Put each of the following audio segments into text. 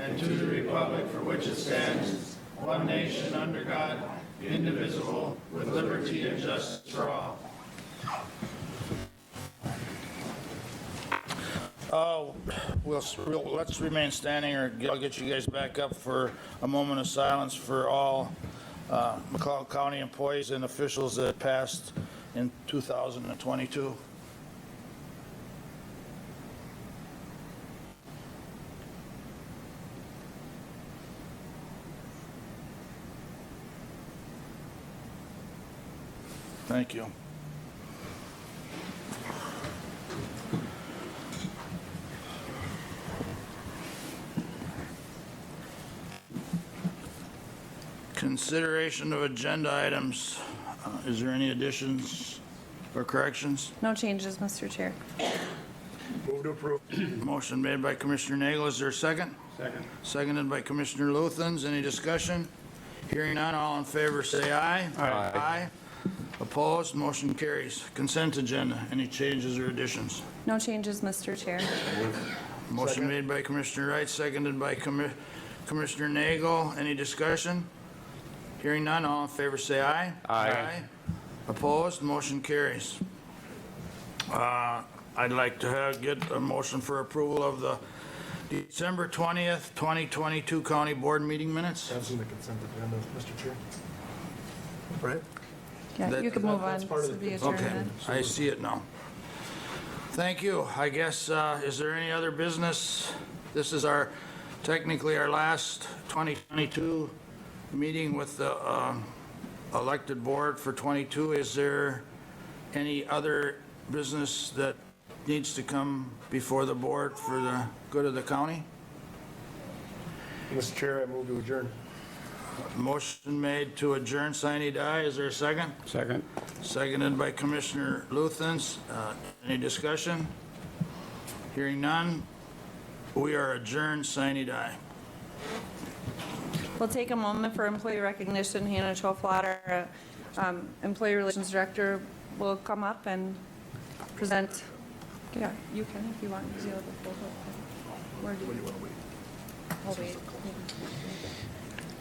and to the republic for which it stands, one nation under God, indivisible, with liberty and justice for all. Let's remain standing, or I'll get you guys back up for a moment of silence for all McLeod County employees and officials that passed in 2022. Thank you. Consideration of agenda items. Is there any additions or corrections? No changes, Mr. Chair. Move to approve. Motion made by Commissioner Nagel. Is there a second? Second. Seconded by Commissioner Luthens. Any discussion? Hearing none, all in favor say aye. Aye. Opposed? Motion carries. Consent agenda. Any changes or additions? No changes, Mr. Chair. Motion made by Commissioner Wright, seconded by Commissioner Nagel. Any discussion? Hearing none, all in favor say aye. Aye. Opposed? Motion carries. I'd like to get a motion for approval of the December 20th, 2022 County Board meeting minutes. That's in the consent agenda, Mr. Chair. Right? Yeah, you can move on That's part of to the the consent Okay, adjournment. I see it now. Thank you. I guess, is there any other business? This is technically our last 2022 meeting with the elected board for 22. Is there any other business that needs to come before the board for the good of the county? Mr. Chair, I move to adjourn. Motion made to adjourn, sine die. Is there a second? Second. Seconded by Commissioner Luthens. Any discussion? Hearing none, we are adjourned, sine die. We'll take a moment for employee recognition. Hannah Choflatter, Employee Relations Director, will come up and present. Yeah, you can if you want, because you have the photo. Where do you want to wait? I'll wait.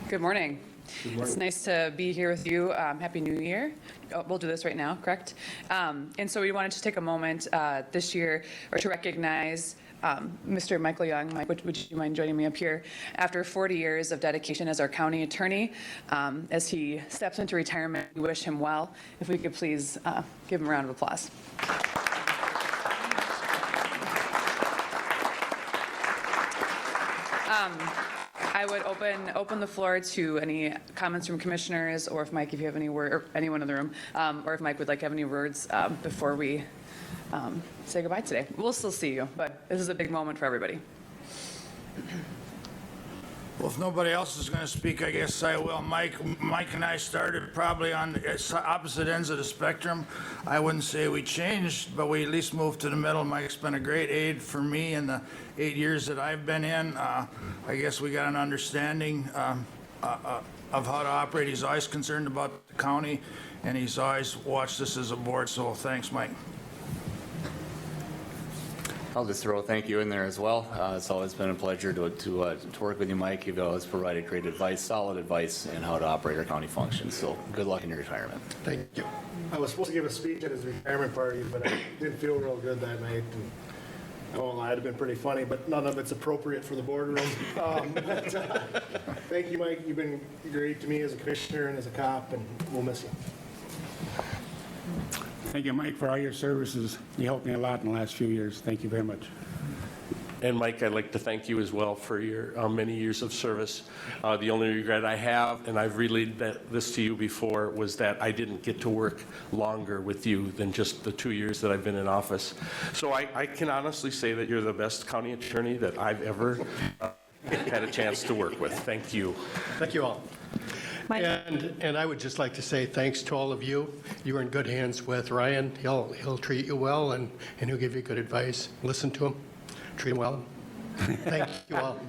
Good morning. It's nice to be here with you. Happy New Year. Oh, we'll do this right now, correct? And so we wanted to take a moment this year to recognize Mr. Michael Young. Mike, would you mind joining me up here? After 40 years of dedication as our county attorney, as he steps into retirement, we wish him well. If we could please give him a round of applause. I would open the floor to any comments from commissioners, or if Mike, if you have any word, or anyone in the room, or if Mike would like to have any words before we say goodbye today. We'll still see you, but this is a big moment for everybody. Well, if nobody else is going to speak, I guess I will. Mike and I started probably on the opposite ends of the spectrum. I wouldn't say we changed, but we at least moved to the middle. Mike's been a great aid for me in the 8 years that I've been in. I guess we got an understanding of how to operate. He's always concerned about the county, and he's always watched us as a board, so thanks, Mike. I'll just throw a thank you in there as well. It's always been a pleasure to work with you, Mike. You've always provided great advice, solid advice in how to operate our county functions. So good luck in your retirement. Thank you. I was supposed to give a speech at his retirement party, but I didn't feel real good that night. And I won't lie, it'd have been pretty funny, but none of it's appropriate for the boardroom. Thank you, Mike. You've been great to me as a commissioner and as a cop, and we'll miss you. Thank you, Mike, for all your services. You helped me a lot in the last few years. Thank you very much. And Mike, I'd like to thank you as well for your many years of service. The only regret I have, and I've relayed this to you before, was that I didn't get to work longer with you than just the 2 years that I've been in office. So I can honestly say that you're the best county attorney that I've ever had a chance to work with. Thank you. Thank you all. Mike. And I would just like to say thanks to all of you. You are in good hands with Ryan. He'll treat you well, and he'll give you good advice. Listen to him. Treat him well. Thank you all.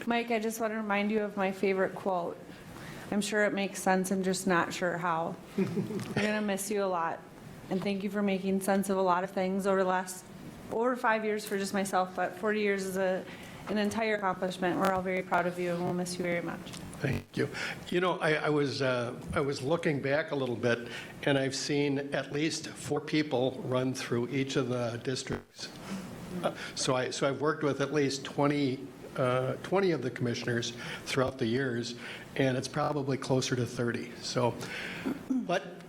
Mike, I just want to remind you of my favorite quote. I'm sure it makes sense, I'm just not sure how. We're going to miss you a lot. And thank you for making sense of a lot of things over the last over 5 years for just myself, but 40 years an entire accomplishment. We're all very proud of you, and we'll miss you very much. Thank you. You know, I was looking back a little bit, and I've seen at least 4 people run through each of the districts. So I've worked with at least 20 of the commissioners throughout the years, and it's probably closer to 30. So, but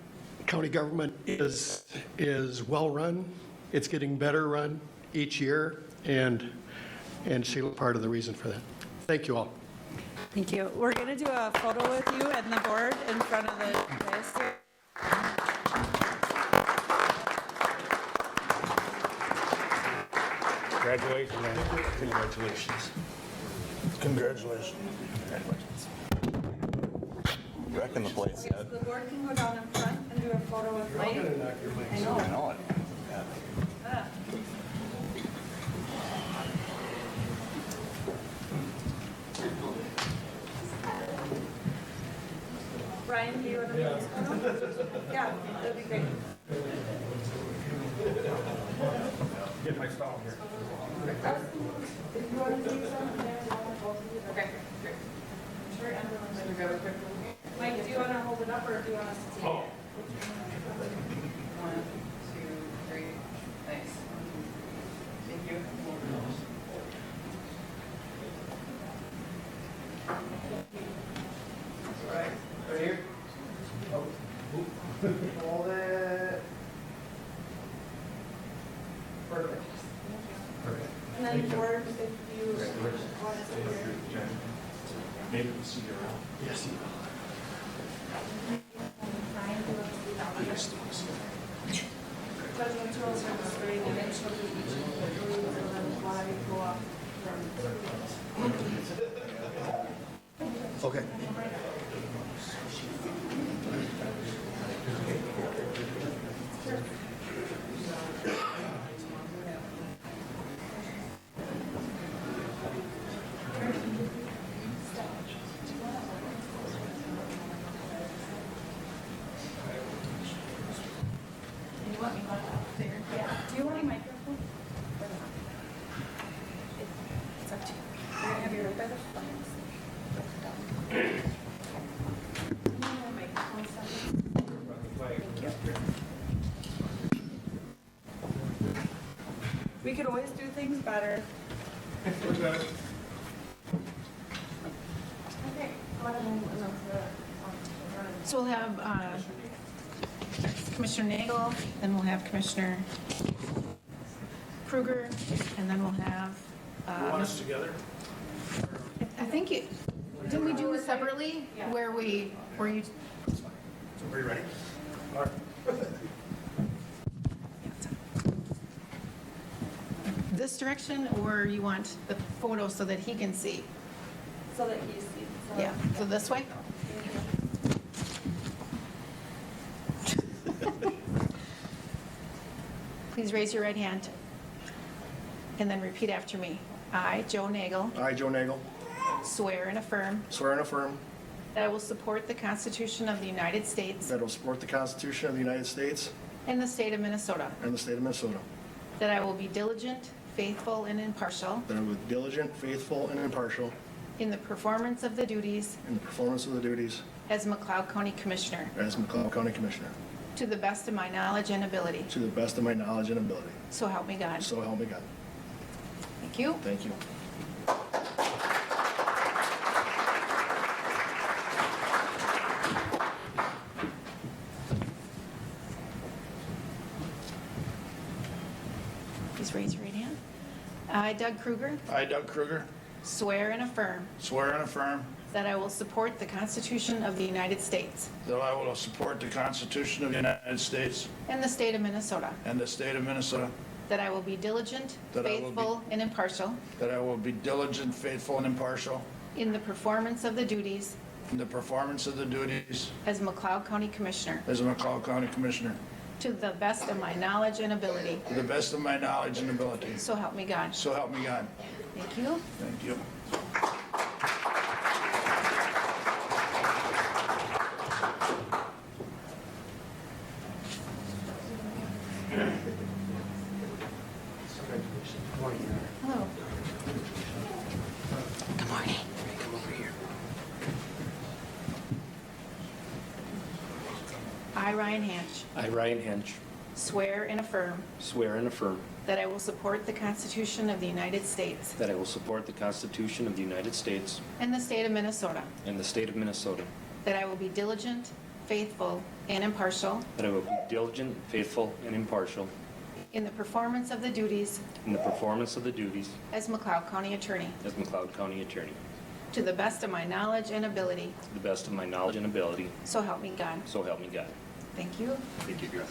county government is well-run. It's getting better run each year, and Sheila's part of the reason for that. Thank you all. Thank you. We're going to do a photo with you and the board in front of the dais here. Congratulations, man. Congratulations. Congratulations. Wrecking the place yet. The board can go down in front and do a photo with Mike. I know. I know it. Brian, do you want to do this photo? Yeah, that'd be great. Get my stall here. If you want to do something, okay, great. I'm sure everyone's going to grab a quick one. Mike, do you want to hold it up or do you want us to take it? 1, 2, 3. Thanks. Thank you. All right, right here. Hold it. Perfect. And then board, if you want to sit here. Maybe we'll see you around. Yes. Brian, do you want to do that one? Judge Winter will start the swearing in and she'll do each of the rules and then why go off from. Okay. Do you want a microphone? It's up to you. We're going to have you right by the flames. Thank you. We could always do things better. Okay. Go ahead and announce the. So we'll have Commissioner Nagel, then we'll have Commissioner Kruger, and then we'll have, You want us together? I think, didn't we do it separately? Where you, Are you ready? this direction, or you want the photo so that he can see? So that he sees. Yeah, so this way? Please raise your right hand and then repeat after me. I, Joe Nagel, I, Joe Nagel, swear and affirm swear and affirm that I will support the Constitution of the United States that I will support the Constitution of the United States and the state of Minnesota, and the state of Minnesota, that I will be diligent, faithful, and impartial that I will be diligent, faithful, and impartial in the performance of the duties in the performance of the duties as McLeod County Commissioner, as McLeod County Commissioner, to the best of my knowledge and ability. to the best of my knowledge and ability. So help me God. So help me God. Thank you. Thank you. Please raise your right hand. I, Doug Kruger, I, Doug Kruger, swear and affirm swear and affirm that I will support the Constitution of the United States that I will support the Constitution of the United States and the state of Minnesota, and the state of Minnesota, that I will be diligent, That I will be- faithful, and impartial that I will be diligent, faithful, and impartial in the performance of the duties in the performance of the duties as McLeod County Commissioner, as a McLeod County Commissioner, to the best of my knowledge and ability. to the best of my knowledge and ability. So help me God. So help me God. Thank you. Thank you. Hello. I, Ryan Hanch, I, Ryan Hench, swear and affirm swear and affirm that I will support the Constitution of the United States that I will support the Constitution of the United States and the state of Minnesota, and the state of Minnesota, that I will be diligent, faithful, and impartial that I will be diligent, faithful, and impartial in the performance of the duties in the performance of the duties as McLeod County Attorney, as McLeod County Attorney, to the best of my knowledge and ability, to the best of my knowledge and ability, so help me God. so help me God. Thank you. Thank you, girl.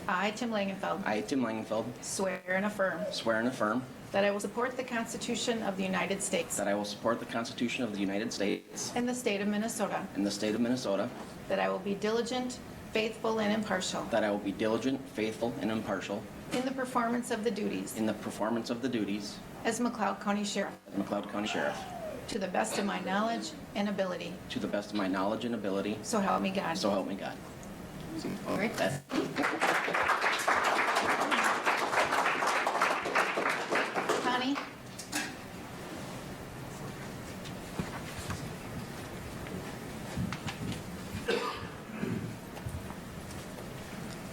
I, Tim Langenfeld, I, Tim Langenfeld, swear and affirm swear and affirm that I will support the Constitution of the United States that I will support the Constitution of the United States and the state of Minnesota, and the state of Minnesota, that I will be diligent, faithful, and impartial that I will be diligent, faithful, and impartial in the performance of the duties in the performance of the duties as McLeod County Sheriff, as McLeod County Sheriff, to the best of my knowledge and ability, to the best of my knowledge and ability, so help me God. so help me God. All right. Connie?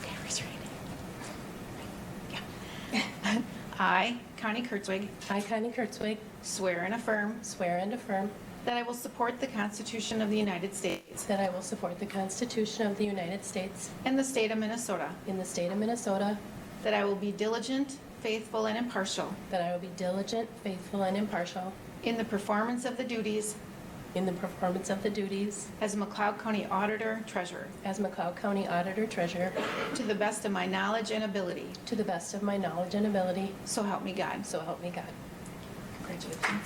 Okay, raise your hand. Yeah. I, Connie Kurtzwig, I, Connie Kurtzwig, swear and affirm swear and affirm that I will support the Constitution of the United States that I will support the Constitution of the United States and the state of Minnesota, in the state of Minnesota, that I will be diligent, faithful, and impartial that I will be diligent, faithful, and impartial in the performance of the duties in the performance of the duties as McLeod County Auditor Treasurer, as McLeod County Auditor Treasurer, to the best of my knowledge and ability, to the best of my knowledge and ability, so help me God. so help me God. Congratulations.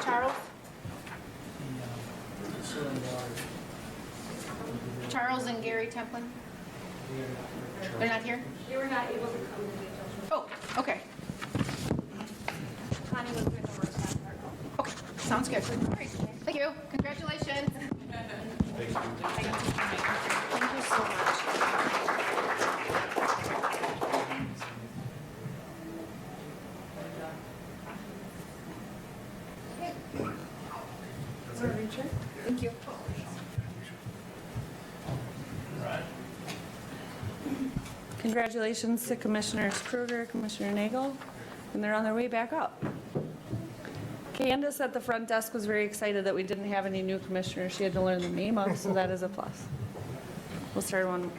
Charles? Charles and Gary Templin? They're not here? They were not able to come today. Oh, okay. Connie was doing the work that part. Okay, sounds good. All right, thank you. Congratulations. Thank you so much. Thank you. Congratulations to Commissioners Kruger, Commissioner Nagel, and they're on their way back up. Candace at the front desk was very excited that we didn't have any new commissioners she had to learn the name of, so that is a plus. We'll start one.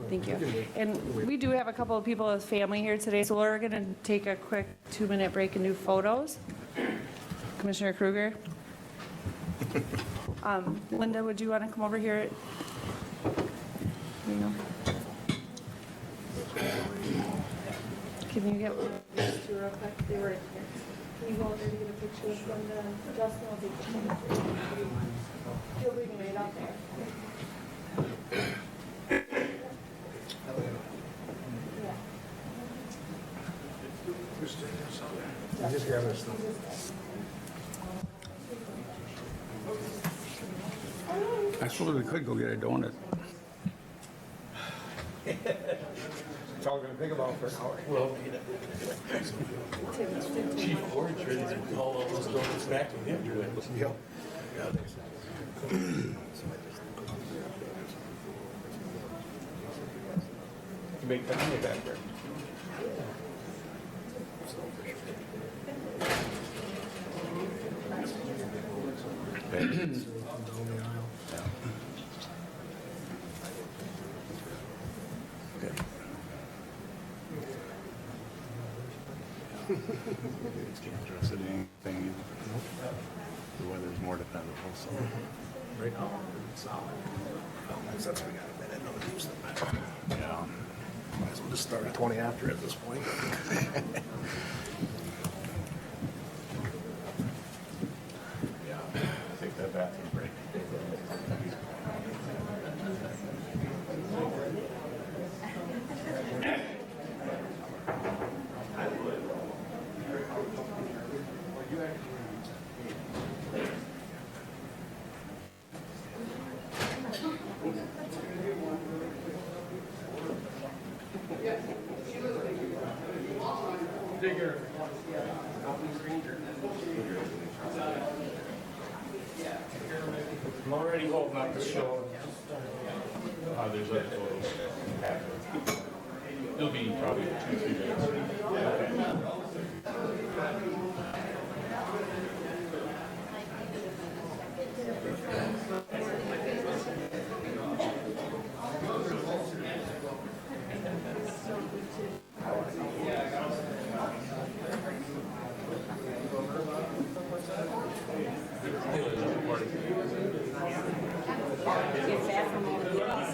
Thank you. And we do have a couple of people with family here today, so we're going to take a quick 2-minute break and do photos. Commissioner Kruger? Linda, would you want to come over here? There you go. Can you get these two real quick? They were here. Can you go over there to get a picture with Linda and Justin? Will take the picture. He'll be right up there. Just grab this stuff. I suppose we could go get a donut. It's all gonna think about for an hour. Well, Chief Ford's ready to call all those donuts back to him to it. Yep. You make family back there. Interested in anything. The weather's more dependable, so. Right now, it's solid. That's what we got a minute. Yeah. Might as well just start at 20 after at this point. Take that bathroom break. I'm already holding up the show. There's other photos. It'll be probably 2-3 minutes.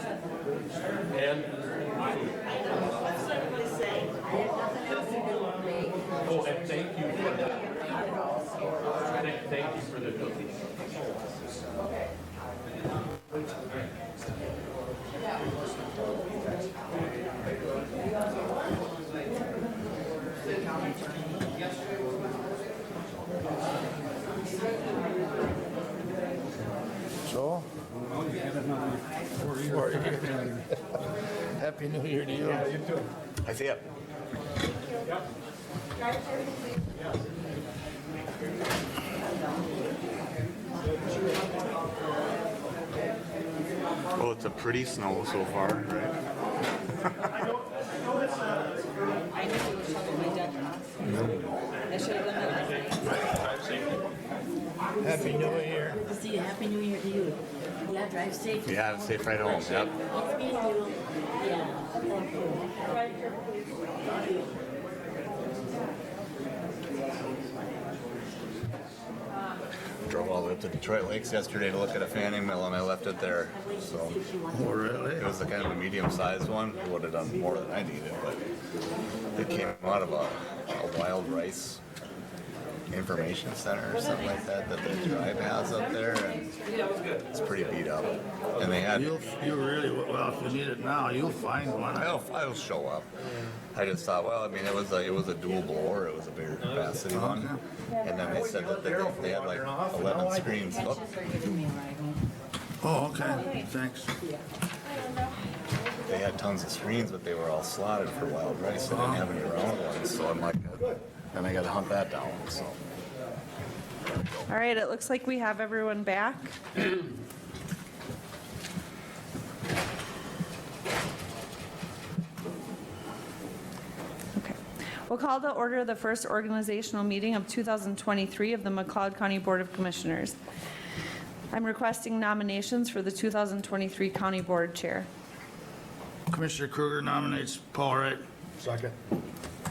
And oh, and thank you for the thank you for the cookies. So? Happy New Year to you. Yeah, you too. I see it. Well, it's a pretty snow so far, right? I knew you were shoveling my deck off. I should have done that last night. Happy New Year. Good to see you. Happy New Year to you. Yeah, drive safe. Yeah, safe right home, yep. Thank you. Yeah. Thank you. Drive carefully. Thank you. Drove all the way up to Detroit Lakes yesterday to look at a fanning mill, and I left it there. So Oh, really? it was a kind of a medium-sized one. It would have done more than I needed, but it came out of a wild rice information center or something like that that the tribe has up there, and it's pretty beat up. And they had You really, well, if you need it now, you'll find one. I'll show up. I just thought, well, I mean, it was a dual blower. It was a bigger capacity one, and then they said that they had like 11 screens. Oh, Oh, okay, thanks. they had tons of screens, but they were all slotted for wild rice. They didn't have any round ones, so I'm like, then I got to hunt that down. So All right, it looks like we have everyone back. Okay. We'll call to order the first organizational meeting of 2023 of the McLeod County Board of Commissioners. I'm requesting nominations for the 2023 County Board Chair. Commissioner Kruger nominates Paul Wright. Second.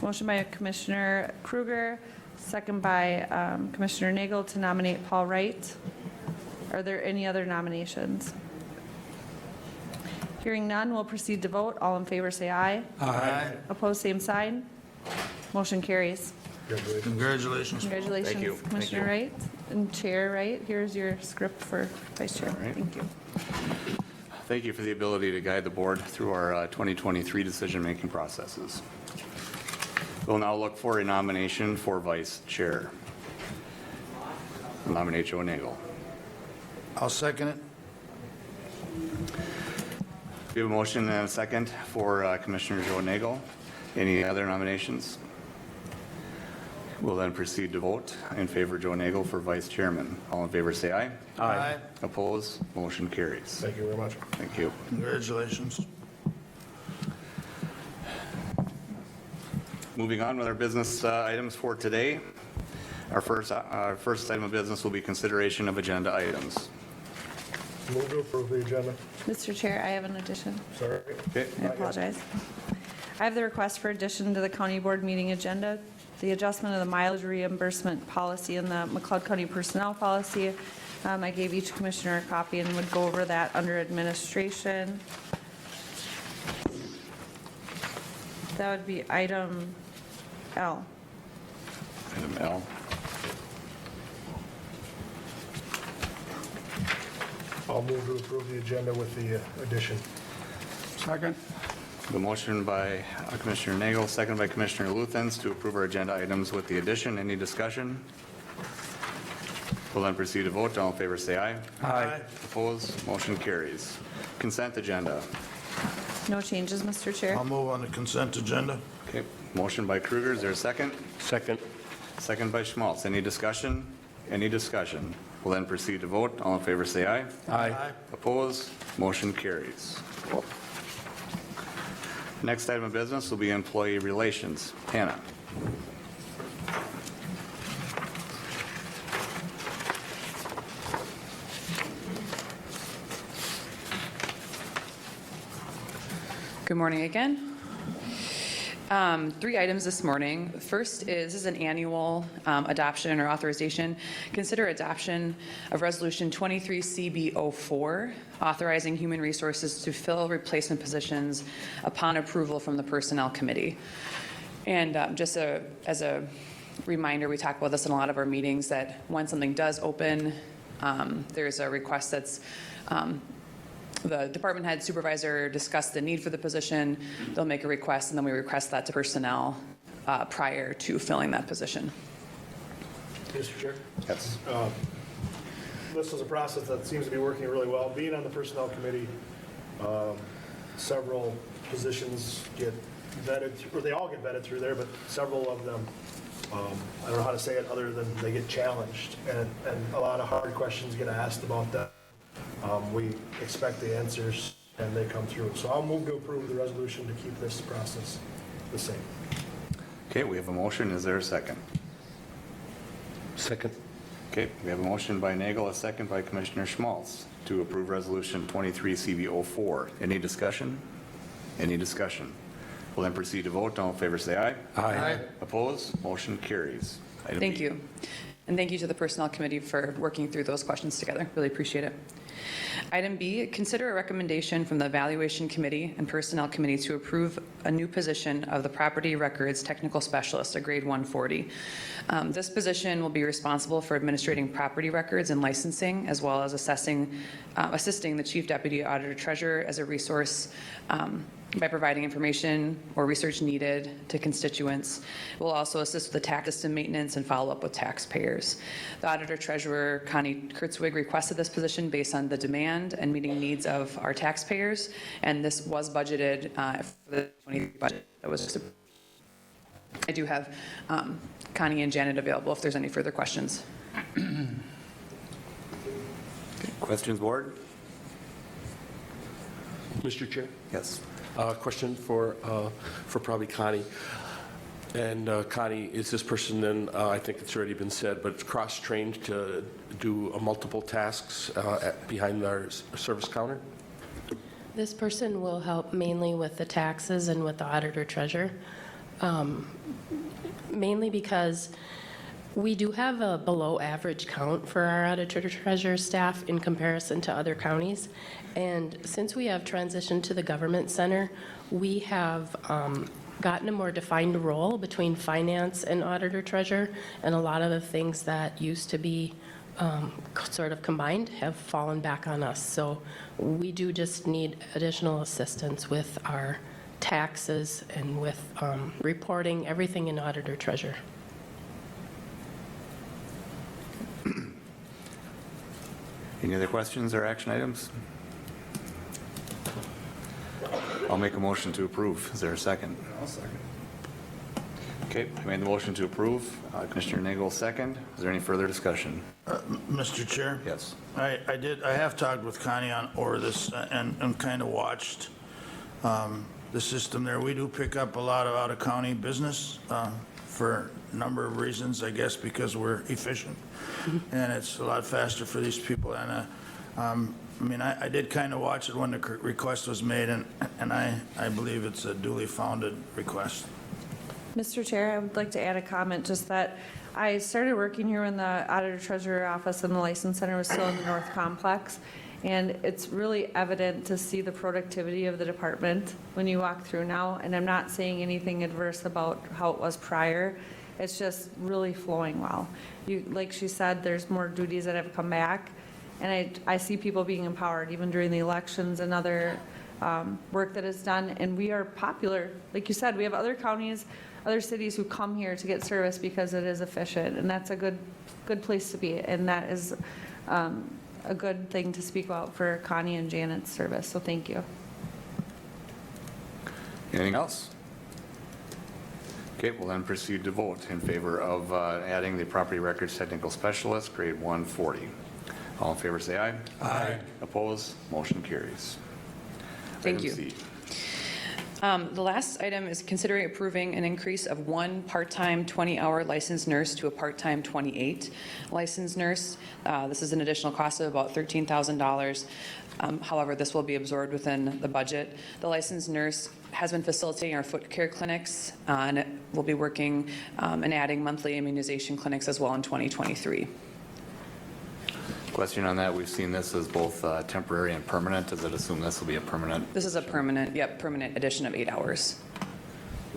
Motion by Commissioner Kruger, second by Commissioner Nagel to nominate Paul Wright. Are there any other nominations? Hearing none, we'll proceed to vote. All in favor, say aye. Aye. Opposed, same sign. Motion carries. Congratulations. Congratulations, Thank you. Thank Commissioner you. Wright. And Chair Wright, here's your script for Vice Chair. right. Thank you. thank you for the ability to guide the board through our 2023 decision-making processes. We'll now look for a nomination for vice chair. I'll nominate Joe Nagel. I'll second it. We have a motion and a second for Commissioner Joe Nagel. Any other nominations? We'll then proceed to vote in favor of Joe Nagel for vice chairman. All in favor, say aye. Aye. Opposed? Motion carries. Thank you very much. Thank you. Congratulations. Moving on with our business items for today. Our first item of business will be consideration of agenda items. Move to approve the agenda. Mr. Chair, I have an addition. Sorry. Okay. I apologize. I have the request for addition to the county board meeting agenda, the adjustment of the mileage reimbursement policy and the McLeod County personnel policy. I gave each commissioner a copy and would go over that under administration. That would be item L. Item L. I'll move to approve the agenda with the addition. Second? The motion by Commissioner Nagel, second by Commissioner Luthens to approve our agenda items with the addition. Any discussion? We'll then proceed to vote. All in favor, say aye. Aye. Opposed? Motion carries. Consent agenda. No changes, Mr. Chair. I'll move on the consent agenda. Okay. Motion by Kruger. Is there a second? Second. Second by Schmaltz. Any discussion? Any discussion? We'll then proceed to vote. All in favor, say aye. Aye. Opposed? Motion carries. Next item of business will be employee relations. Hannah. Good morning again. 3 items this morning. First is, this is an annual adoption or authorization. Consider adoption of Resolution 23CB04, authorizing human resources to fill replacement positions upon approval from the Personnel Committee. And just as a reminder, we talk about this in a lot of our meetings, that when something does open, there's a request that's the department head supervisor discussed the need for the position, they'll make a request, and then we request that to personnel prior to filling that position. Mr. Chair? Yes. This is a process that seems to be working really well. Being on the Personnel Committee, several positions get vetted, or they all get vetted through there, but several of them, I don't know how to say it other than they get challenged, and a lot of hard questions get asked about that. We expect the answers, and they come through. So I'll move to approve the resolution to keep this process the same. Okay, we have a motion. Is there a second? Second. Okay, we have a motion by Nagel, a second by Commissioner Schmaltz to approve Resolution 23CB04. Any discussion? Any discussion? We'll then proceed to vote. All in favor, say aye. Aye. Opposed? Motion carries. Item Thank B. you. And thank you to the Personnel Committee for working through those questions together. Really appreciate it. Item B, consider a recommendation from the Evaluation Committee and Personnel Committee to approve a new position of the Property Records Technical Specialist, a grade 140. This position will be responsible for administrating property records and licensing, as well as assisting the Chief Deputy Auditor Treasurer as a resource by providing information or research needed to constituents. It will also assist with the tax system maintenance and follow up with taxpayers. The Auditor Treasurer, Connie Kurtzwig, requested this position based on the demand and meeting needs of our taxpayers, and this was budgeted for the 2023 budget that was just. I do have Connie and Janet available if there's any further questions. Questions, board? Mr. Chair? Yes. Question for probably Connie. And Connie, is this person then, I think it's already been said, but cross-trained to do multiple tasks behind our service counter? This person will help mainly with the taxes and with the auditor treasurer, mainly because we do have a below average count for our auditor treasurer staff in comparison to other counties. And since we have transitioned to the government center, we have gotten a more defined role between finance and auditor treasurer, and a lot of the things that used to be sort of combined have fallen back on us. So we do just need additional assistance with our taxes and with reporting, everything in auditor treasurer. Any other questions or action items? I'll make a motion to approve. Is there a second? I'll second. Okay, I made the motion to approve. Commissioner Nagel, second. Is there any further discussion? Mr. Chair? Yes. I have talked with Connie over this and kind of watched the system there. We do pick up a lot of out-of-county business for a number of reasons, I guess, because we're efficient. And it's a lot faster for these people. And I mean, I did kind of watch it when the request was made, and I believe it's a duly founded request. Mr. Chair, I would like to add a comment, just that I started working here when the Auditor Treasurer Office and the License Center was still in the North Complex, And it's really evident to see the productivity of the department when you walk through now. And I'm not saying anything adverse about how it was prior. It's just really flowing well. Like she said, there's more duties that have come back. And I see people being empowered even during the elections and other work that is done. And we are popular. Like you said, we have other counties, other cities who come here to get service because it is efficient. And that's a good place to be. And that is a good thing to speak about for Connie and Janet's service. So thank you. Anything else? Okay, we'll then proceed to vote in favor of adding the property records technical specialist, grade 140. All in favor, say aye. Aye. Opposed? Motion carries. Thank Item you. C. The last item is considering approving an increase of one part-time 20-hour licensed nurse to a part-time 28 licensed nurse. This is an additional cost of about $13,000. However, this will be absorbed within the budget. The licensed nurse has been facilitating our foot care clinics, and will be working and adding monthly immunization clinics as well in 2023. Question on that, we've seen this as both temporary and permanent. Does it assume this will be a permanent? This is a permanent permanent addition of 8 hours.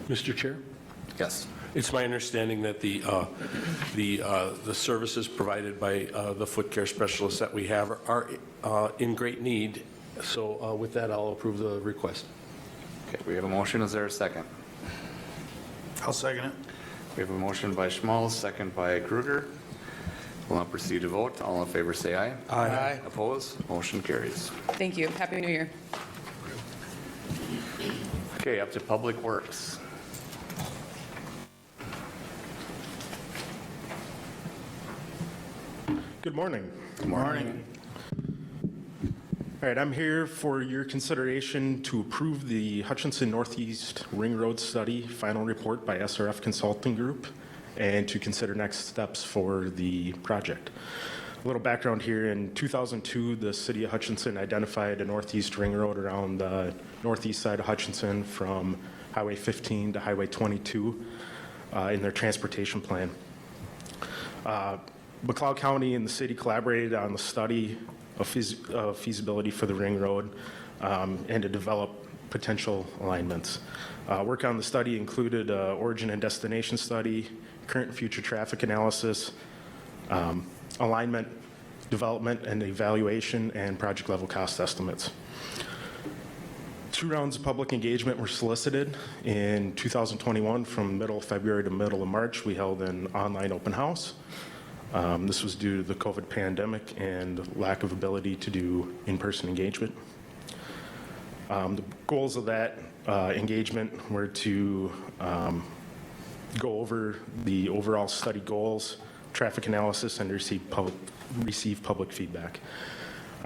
Mr. Chair? Yes. It's my understanding that the services provided by the foot care specialists that we have are in great need. So with that, I'll approve the request. Okay, we have a motion. Is there a second? I'll second it. We have a motion by Schmalz, second by Kruger. We'll now proceed to vote. All in favor, say aye. Aye. Opposed? Motion carries. Thank you. Happy New Year. Okay, up to Public Works. Good morning. Good morning. All right, I'm here for your consideration to approve the Hutchinson Northeast Ring Road Study final report by SRF Consulting Group and to consider next steps for the project. A little background here, in 2002, the city of Hutchinson identified a northeast ring road around the northeast side of Hutchinson from Highway 15 to Highway 22 in their transportation plan. McLeod County and the city collaborated on the study of feasibility for the ring road and to develop potential alignments. Work on the study included origin and destination study, current and future traffic analysis, alignment, development and evaluation, and project level cost estimates. 2 rounds of public engagement were solicited. In 2021, from middle of February to middle of March, we held an online open house. This was due to the COVID pandemic and lack of ability to do in-person engagement. The goals of that engagement were to go over the overall study goals, traffic analysis, and receive public feedback.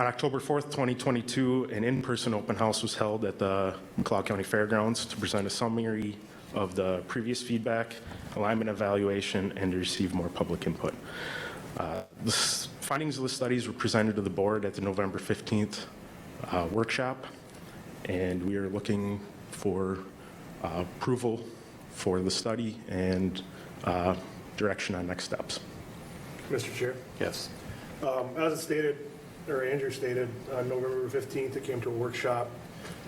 On October 4th, 2022, an in-person open house was held at the McLeod County Fairgrounds to present a summary of the previous feedback, alignment evaluation, and to receive more public input. The findings of the studies were presented to the board at the November 15th workshop, and we are looking for approval for the study and direction on next steps. Mr. Chair, Yes. as it stated, or Andrew stated, on November 15th, it came to a workshop.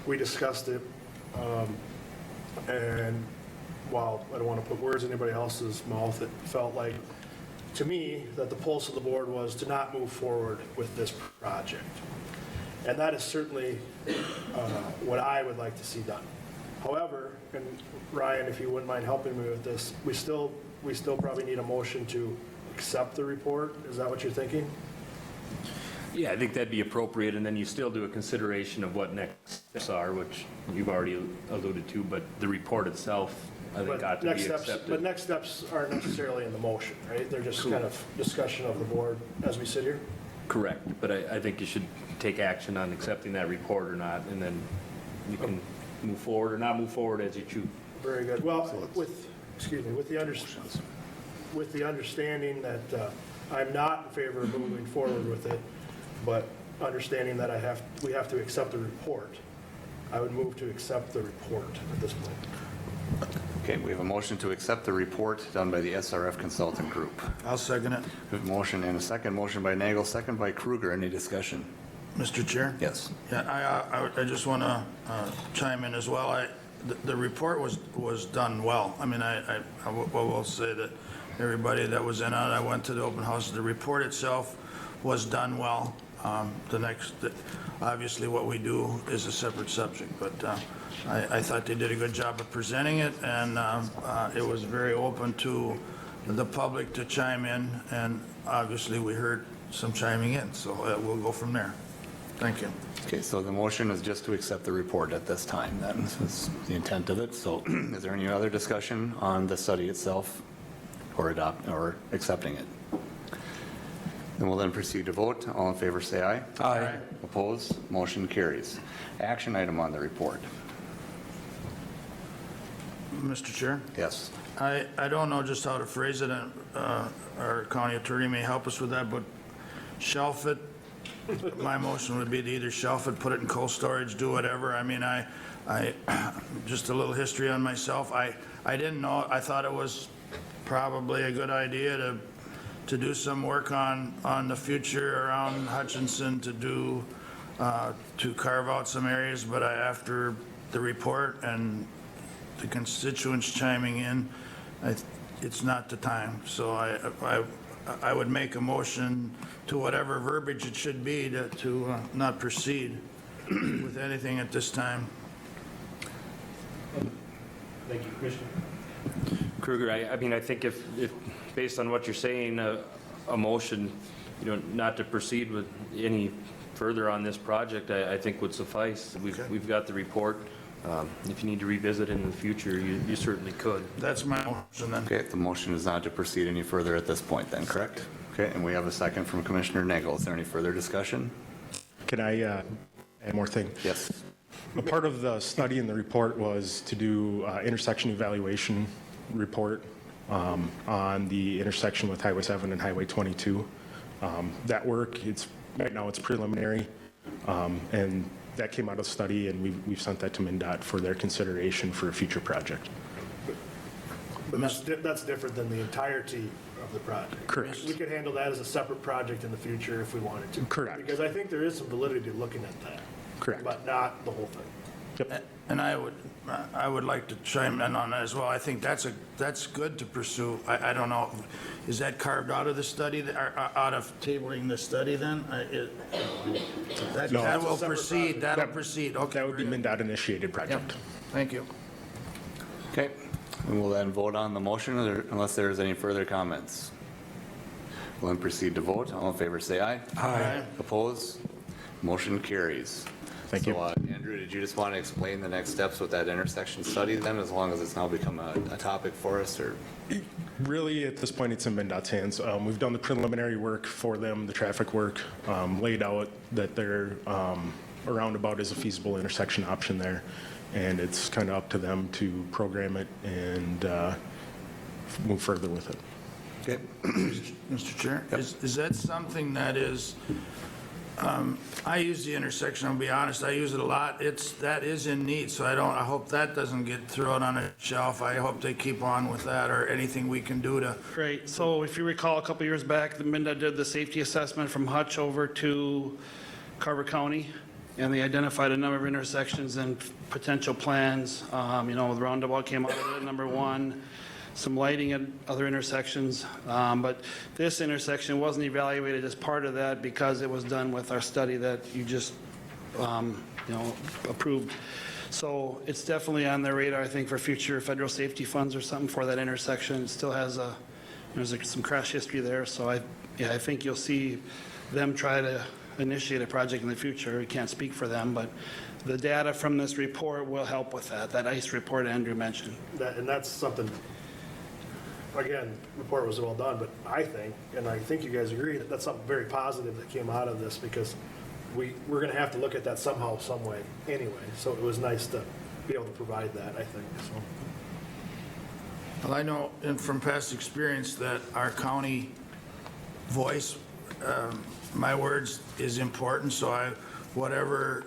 We discussed it, and while I don't want to put words in anybody else's mouth, it felt like, to me, that the pulse of the board was to not move forward with this project. And that is certainly what I would like to see done. However, and Ryan, if you wouldn't mind helping me with this, we still probably need a motion to accept the report. Is that what you're thinking? Yeah, I think that'd be appropriate, and then you still do a consideration of what next steps are, which you've already alluded to, but the report itself, I think, ought to be accepted. But next steps aren't necessarily in the motion, right? They're just kind of discussion of the board as we sit here? Correct, but I think you should take action on accepting that report or not, and then you can move forward or not move forward as you choose. Very good. Well, with the understanding that I'm not in favor of moving forward with it, but understanding that we have to accept the report, I would move to accept the report at this point. Okay, we have a motion to accept the report done by the SRF Consulting Group. I'll second it. We have a motion and a second. Motion by Nagel, second by Kruger. Any discussion? Mr. Chair? Yes. Yeah, I just want to chime in as well. The report was done well. I mean, I will say that everybody that was in on it, I went to the open house, the report itself was done well. Obviously what we do is a separate subject, but I thought they did a good job of presenting it, and it was very open to the public to chime in, and obviously we heard some chiming in, so we'll go from there. Thank you. Okay, so the motion is just to accept the report at this time, then, is the intent of it. So is there any other discussion on the study itself or accepting it? Then we'll then proceed to vote. All in favor, say aye. Aye. Opposed? Motion carries. Action item on the report. Mr. Chair? Yes. I don't know just how to phrase it, and our county attorney may help us with that, but shelf it. My motion would be to either shelf it, put it in cold storage, do whatever. I mean, just a little history on myself. I didn't know, I thought it was probably a good idea to do some work on the future around Hutchinson, to carve out some areas, but after the report and the constituents chiming in, it's not the time. So I would make a motion to whatever verbiage it should be to not proceed with anything at this time. Thank you, Commissioner. Kruger, I mean, I think if based on what you're saying, a motion, not to proceed with any further on this project, I think would suffice. We've got the report. If you need to revisit it in the future, you certainly could. That's my motion then. Okay, the motion is not to proceed any further at this point then, correct? Okay, and we have a second from Commissioner Nagel. Is there any further discussion? Can I add one more thing? Yes. A part of the study and the report was to do intersection evaluation report on the intersection with Highway 7 and Highway 22. That work, right now it's preliminary, and that came out of study, and we've sent that to MnDOT for their consideration for a future project. But that's different than the entirety of the project. Correct. We could handle that as a separate project in the future if we wanted to. Correct. Because I think there is some validity to looking at that. Correct. But not the whole thing. Yep. And I would like to chime in on that as well. I think that's good to pursue. I don't know, is that carved out of the study, or out of tabling the study then? That will proceed, that'll proceed. Okay. That would be MnDOT initiated project. Thank you. Okay, we will then vote on the motion unless there's any further comments. We'll then proceed to vote. All in favor, say aye. Aye. Opposed? Motion carries. Thank you. So, Andrew, did you just want to explain the next steps with that intersection study then, as long as it's now become a topic for us, or? Really, at this point, it's in MnDOT's hands. We've done the preliminary work for them, the traffic work, laid out that their roundabout is a feasible intersection option there, and it's kind of up to them to program it and move further with it. Okay. Mr. Chair, is that something that is, I use the intersection, I'll be honest, I use it a lot. That is in need, so I hope that doesn't get thrown on a shelf. I hope they keep on with that, or anything we can do to. Great. So if you recall, a couple years back, the MnDOT did the safety assessment from Hutch over to Carver County, and they identified a number of intersections and potential plans. The roundabout came out of it, number one. Some lighting at other intersections, but this intersection wasn't evaluated as part of that because it was done with our study that you just, approved. So it's definitely on their radar, I think, for future federal safety funds or something for that intersection. It still has there's some crash history there, so I think you'll see them try to initiate a project in the future. We can't speak for them, but the data from this report will help with that ICE report Andrew mentioned. And that's something, again, report was well done, but I think you guys agree that that's something very positive that came out of this, because we're going to have to look at that somehow, some way anyway. So it was nice to be able to provide that, I think. So. Well, I know from past experience that our county voice, my words, is important, so whatever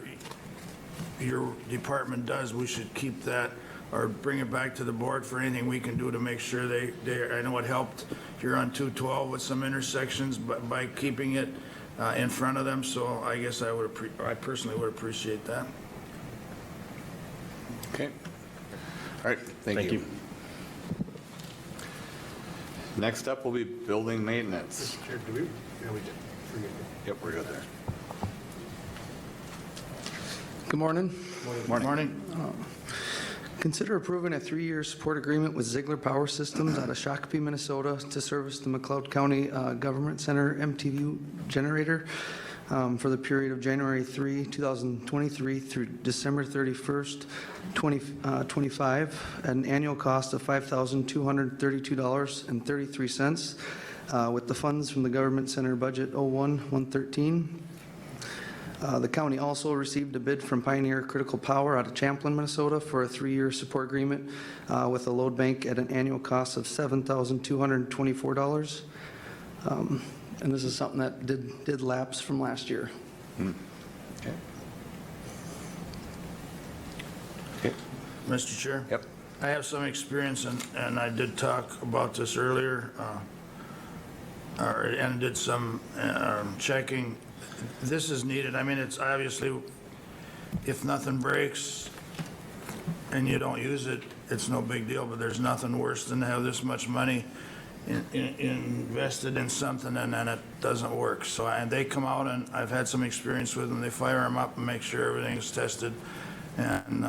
your department does, we should keep that, or bring it back to the board for anything we can do to make sure I know it helped here on 212 with some intersections, but by keeping it in front of them, so I guess I personally would appreciate that. Okay. All right, thank you. Next up will be building maintenance. Mr. Chair, do we? Yeah, we did. Forgive me. Yep, we're good there. Good morning. Morning. Consider approving a 3-year support agreement with Ziegler Power Systems out of Shakopee, Minnesota to service the McLeod County Government Center MTV generator for the period of January 3, 2023 through December 31st, 2025 at an annual cost of $5,232.33 with the funds from the Government Center Budget 01-113. The county also received a bid from Pioneer Critical Power out of Champlin, Minnesota for a 3-year support agreement with a load bank at an annual cost of $7,224. And this is something that did lapse from last year. Okay. Mr. Chair? Yep. I have some experience, and I did talk about this earlier, and did some checking. This is needed. I mean, it's obviously, if nothing breaks and you don't use it, it's no big deal, but there's nothing worse than to have this much money invested in something and then it doesn't work. So, and they come out, and I've had some experience with them. They fire them up and make sure everything is tested. And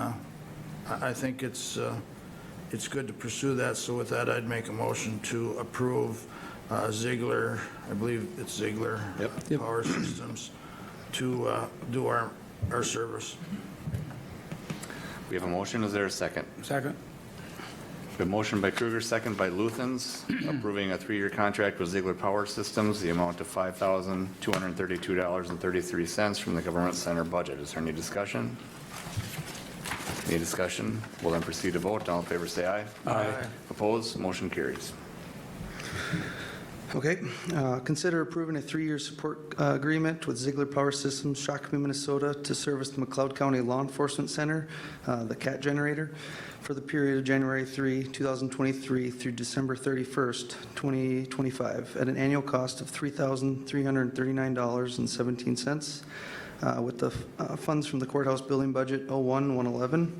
I think it's good to pursue that. So with that, I'd make a motion to approve Ziegler, I believe it's Ziegler Power Systems, to do our service. We have a motion. Is there a second? Second. A motion by Kruger, second by Luthens, approving a 3-year contract with Ziegler Power Systems, the amount of $5,232.33 from the Government Center budget. Is there any discussion? Any discussion? We'll then proceed to vote. All in favor, say aye. Aye. Opposed? Motion carries. Okay, consider approving a 3-year support agreement with Ziegler Power Systems, Shakopee, Minnesota, to service the McLeod County Law Enforcement Center, the CAT generator, for the period of January 3, 2023 through December 31st, 2025, at an annual cost of $3,339.17, with the funds from the courthouse building budget 01-111.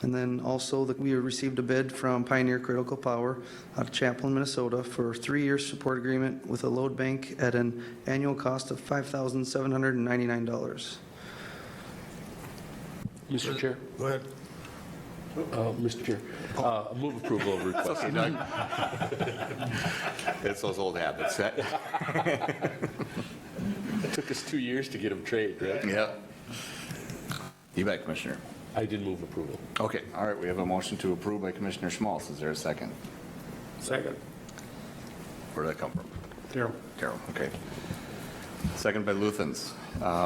And then also we received a bid from Pioneer Critical Power out of Champlin, Minnesota for a 3-year support agreement with a load bank at an annual cost of $5,799. Mr. Chair? Go ahead. Mr. Chair, move approval of request. Okay, Doug. It's those old habits. It took us 2 years to get them trained, right? Yep. You bet, Commissioner. I did move approval. Okay, all right, we have a motion to approve by Commissioner Schmaltz. Is there a second? Second. Where did that come from? Darrell. Carol, okay. Second by Luthens.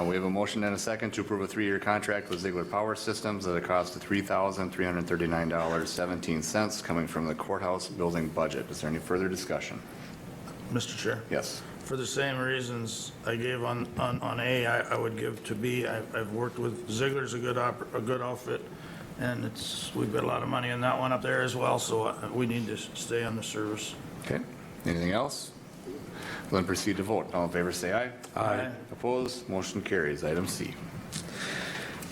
We have a motion and a second to approve a 3-year contract with Ziegler Power Systems at a cost of $3,339.17 coming from the courthouse building budget. Is there any further discussion? Mr. Chair? Yes. For the same reasons I gave on A, I would give to B. I've worked with Ziegler's a good outfit, and we've got a lot of money in that one up there as well, so we need to stay on the service. Okay, anything else? We'll then proceed to vote. All in favor, say aye. Aye. Opposed? Motion carries. Item C.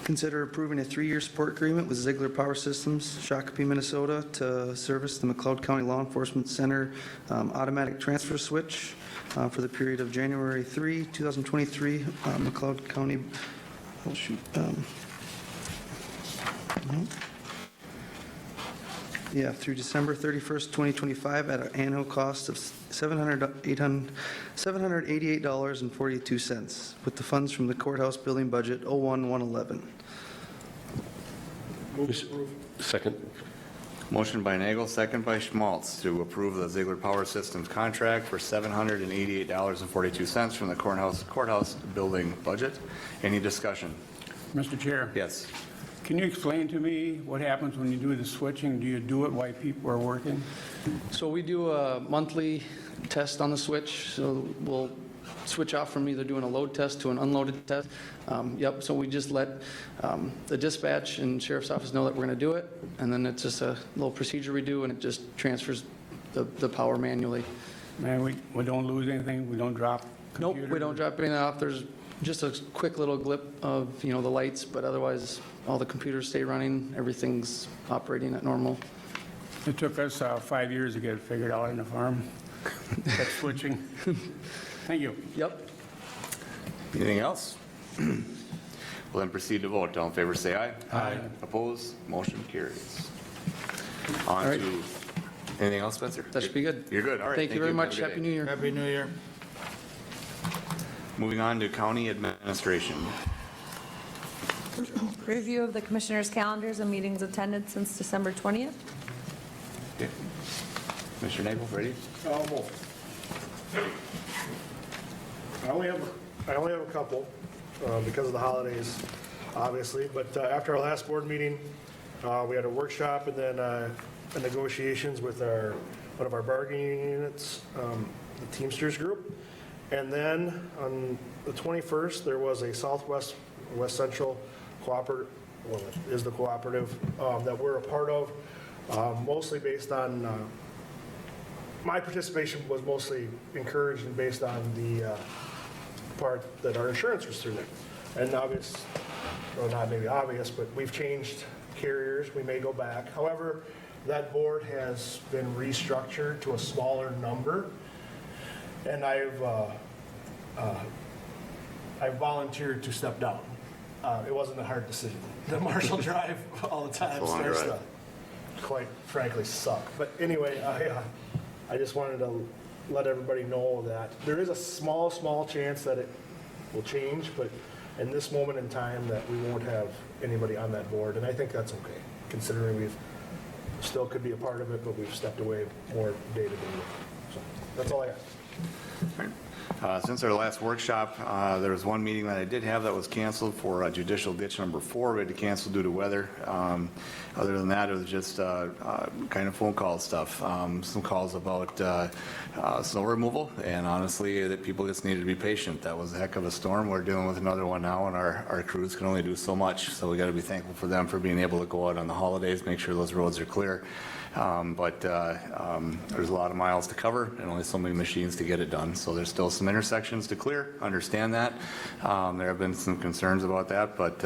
Consider approving a 3-year support agreement with Ziegler Power Systems, Shakopee, Minnesota, to service the McLeod County Law Enforcement Center automatic transfer switch for the period of January 3, 2023, McLeod County, through December 31st, 2025, at an annual cost of $788.42, with the funds from the courthouse building budget 01-111. Second. Motion by Nagel, second by Schmaltz to approve the Ziegler Power Systems contract for $788.42 from the courthouse building budget. Any discussion? Mr. Chair? Yes. Can you explain to me what happens when you do the switching? Do you do it while people are working? So we do a monthly test on the switch, so we'll switch off from either doing a load test to an unloaded test. So we just let the dispatch and sheriff's office know that we're going to do it, and then it's just a little procedure we do, and it just transfers the power manually. Man, we don't lose anything, we don't drop Nope, computer? we don't drop anything off. There's just a quick little blip of, the lights, but otherwise, all the computers stay running. Everything's operating at normal. It took us 5 years to get it figured out on the farm. That switching. Thank you. Yep. Anything else? We'll then proceed to vote. All in favor, say aye. Aye. Opposed? Motion carries. On All right. to, anything else, Spencer? That should be good. You're good, all right. Thank you very Have a much. good Happy day. New Year. Happy New Year. Moving on to county administration. Review of the commissioners' calendars and meetings attended since December 20th. Okay. Commissioner Nagel, ready? Almost. I only have a couple because of the holidays, obviously. But after our last board meeting, we had a workshop and then negotiations with one of our bargaining units, the Teamsters group. And then on the 21st, there was a Southwest West Central cooperative, well, it is the cooperative that we're a part of, mostly based on my participation was mostly encouraged and based on the part that our insurance was through there. And obvious, well, not maybe obvious, but we've changed carriers. We may go back. However, that board has been restructured to a smaller number. And I've volunteered to step down. It wasn't a hard decision. The Marshall Drive all the time starts to, quite frankly, suck. But anyway, I just wanted to let everybody know that there is a small chance that it will change, but in this moment in time that we won't have anybody on that board, and I think that's okay, considering we've still could be a part of it, but we've stepped away more day to day. So that's all I got. Since our last workshop, there was one meeting that I did have that was canceled for judicial ditch number 4. We had to cancel due to weather. Other than that, it was just kind of phone call stuff. Some calls about snow removal, and honestly, that people just needed to be patient. That was a heck of a storm. We're dealing with another one now, and our crews can only do so much. So we got to be thankful for them for being able to go out on the holidays, make sure those roads are clear. But there's a lot of miles to cover and only so many machines to get it done. So there's still some intersections to clear, understand that. There have been some concerns about that, but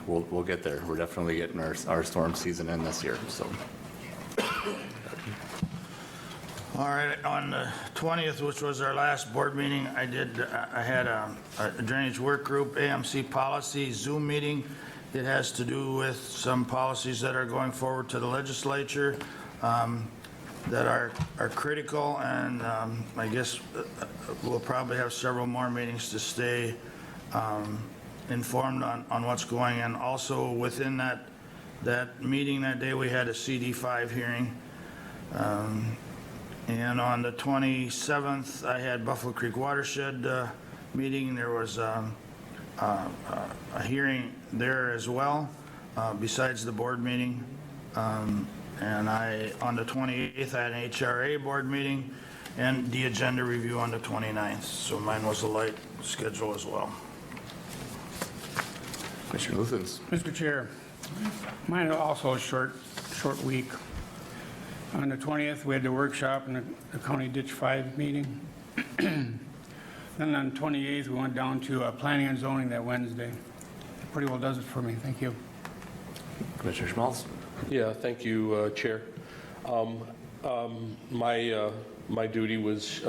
we'll get there. We're definitely getting our storm season in this year, so. All right, on the 20th, which was our last board meeting, I had a drainage work group, AMC policy Zoom meeting. It has to do with some policies that are going forward to the legislature that are critical, and I guess we'll probably have several more meetings to stay informed on what's going on. Also, within that meeting that day, we had a CD5 hearing. And on the 27th, I had Buffalo Creek Watershed meeting. There was a hearing there as well, besides the board meeting. And on the 28th, I had an HRA board meeting and the agenda review on the 29th. So mine was a light schedule as well. Commissioner Luthens. Mr. Chair, mine is also a short week. On the 20th, we had the workshop and the County Ditch 5 meeting. Then on the 28th, we went down to planning and zoning that Wednesday. Pretty well does it for me. Thank you. Commissioner Schmaltz. Yeah, thank you, Chair. My duty was,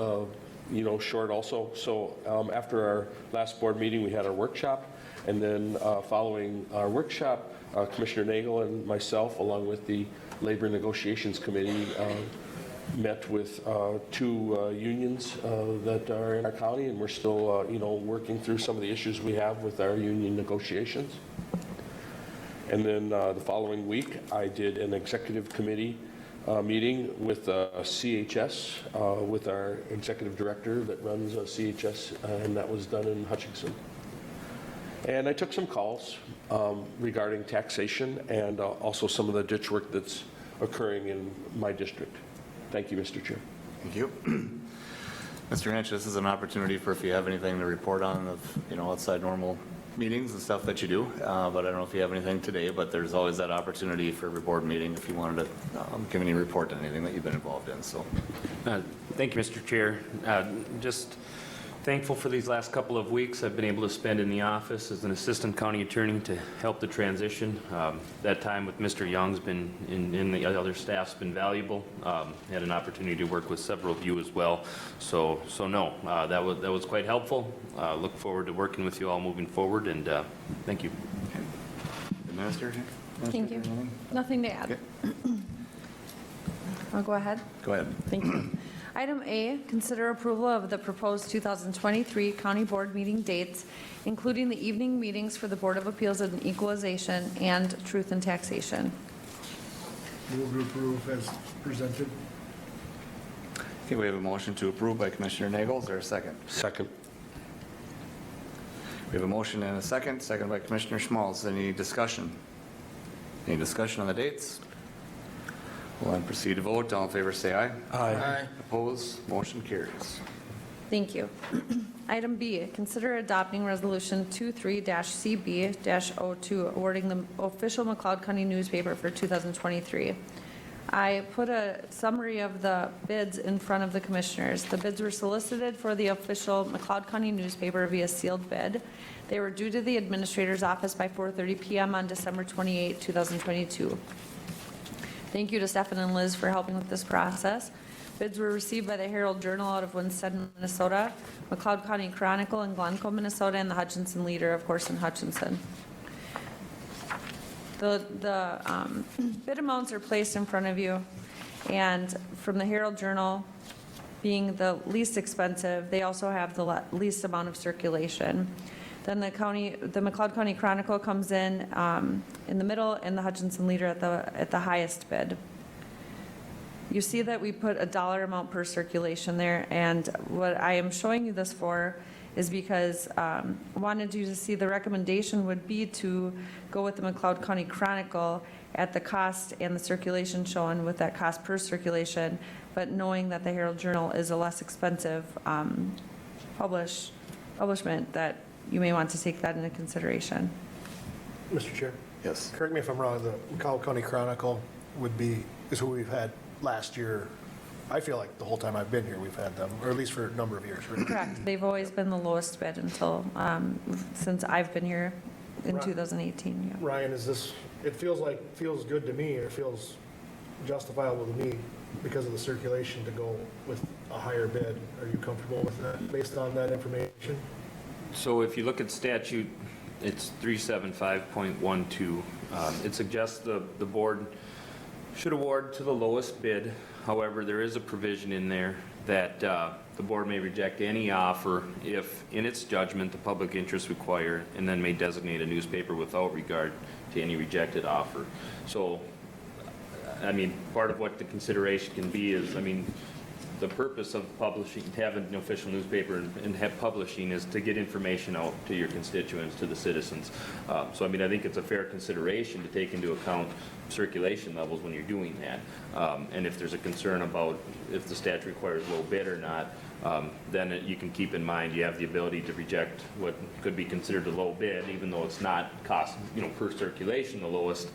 short also. So after our last board meeting, we had our workshop, and then following our workshop, Commissioner Nagel and myself, along with the Labor Negotiations Committee, met with two unions that are in our county, and we're still, working through some of the issues we have with our union negotiations. And then the following week, I did an executive committee meeting with CHS, with our executive director that runs CHS, and that was done in Hutchinson. And I took some calls regarding taxation and also some of the ditch work that's occurring in my district. Thank you, Mr. Chair. Thank you. Mr. Hanch, this is an opportunity for if you have anything to report on of, outside normal meetings and stuff that you do, but I don't know if you have anything today, but there's always that opportunity for a board meeting if you wanted to give any report on anything that you've been involved in, so. Thank you, Mr. Chair. Just Thankful for these last couple of weeks I've been able to spend in the office as an assistant county attorney to help the transition. That time with Mr. Young's been, in the other staff's been valuable. Had an opportunity to work with several of you as well. So no, that was quite helpful. Look forward to working with you all moving forward, and thank you. Administrator? Thank you. Nothing to add. I'll go ahead. Go ahead. Thank you. Item A, consider approval of the proposed 2023 County Board meeting dates, including the evening meetings for the Board of Appeals and Equalization and Truth and Taxation. Move to approve as presented. Okay, we have a motion to approve by Commissioner Nagel. Is there a second? Second. We have a motion and a second by Commissioner Schmalz. Any discussion? Any discussion on the dates? We'll then proceed to vote. All in favor, say aye. Aye. Opposed? Motion carries. Thank you. Item B, consider adopting Resolution 23-CB-02, awarding the official McLeod County newspaper for 2023. I put a summary of the bids in front of the commissioners. The bids were solicited for the official McLeod County newspaper via sealed bid. They were due to the administrator's office by 4:30 p.m. on December 28, 2022. Thank you to Stefan and Liz for helping with this process. Bids were received by the Herald Journal out of Winsted, Minnesota, McLeod County Chronicle in Glencoe, Minnesota, and the Hutchinson Leader, of course, in Hutchinson. The bid amounts are placed in front of you, and from the Herald Journal being the least expensive, they also have the least amount of circulation. Then the McLeod County Chronicle comes in the middle, and the Hutchinson Leader at the highest bid. You see that we put a dollar amount per circulation there, and what I am showing you this for is because I wanted you to see the recommendation would be to go with the McLeod County Chronicle at the cost and the circulation shown with that cost per circulation, but knowing that the Herald Journal is a less expensive publishment, that you may want to take that into consideration. Mr. Chair, Yes. correct me if I'm wrong, the McLeod County Chronicle is who we've had last year. I feel like the whole time I've been here, we've had them, or at least for a number of years, right? Correct. They've always been the lowest bid until, since I've been here in Right. 2018, yeah. Ryan, it feels good to me, or it feels justifiable to me because of the circulation to go with a higher bid. Are you comfortable with that, based on that information? So if you look at statute, it's 375.12. It suggests the board should award to the lowest bid. However, there is a provision in there that the board may reject any offer if, in its judgment, the public interests require, and then may designate a newspaper without regard to any rejected offer. So, I mean, part of what the consideration can be is, I mean, the purpose of publishing, having an official newspaper and have publishing is to get information out to your constituents, to the citizens. So, I mean, I think it's a fair consideration to take into account circulation levels when you're doing that. And if there's a concern about if the statute requires low bid or not, then you can keep in mind you have the ability to reject what could be considered a low bid, even though it's not cost, per circulation the lowest,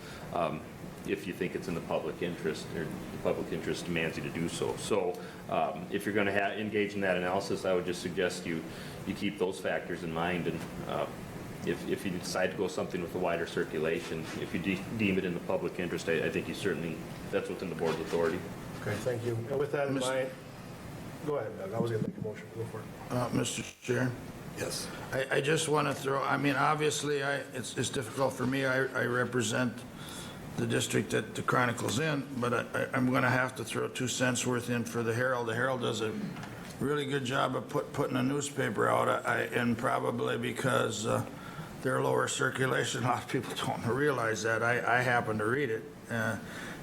if you think it's in the public interest, or the public interest demands you to do so. So if you're going to engage in that analysis, I would just suggest you keep those factors in mind. And if you decide to go something with a wider circulation, if you deem it in the public interest, I think that's within the board's authority. Okay, thank you. And with that in mind, go ahead, Doug. I was going to make a motion. Go for it. Mr. Chair? Yes. I just want to obviously, it's difficult for me. I represent the district that the Chronicle's in, but I'm going to have to throw 2 cents worth in for the Herald. The Herald does a really good job of putting a newspaper out, and probably because they're lower circulation, a lot of people don't realize that. I happen to read it,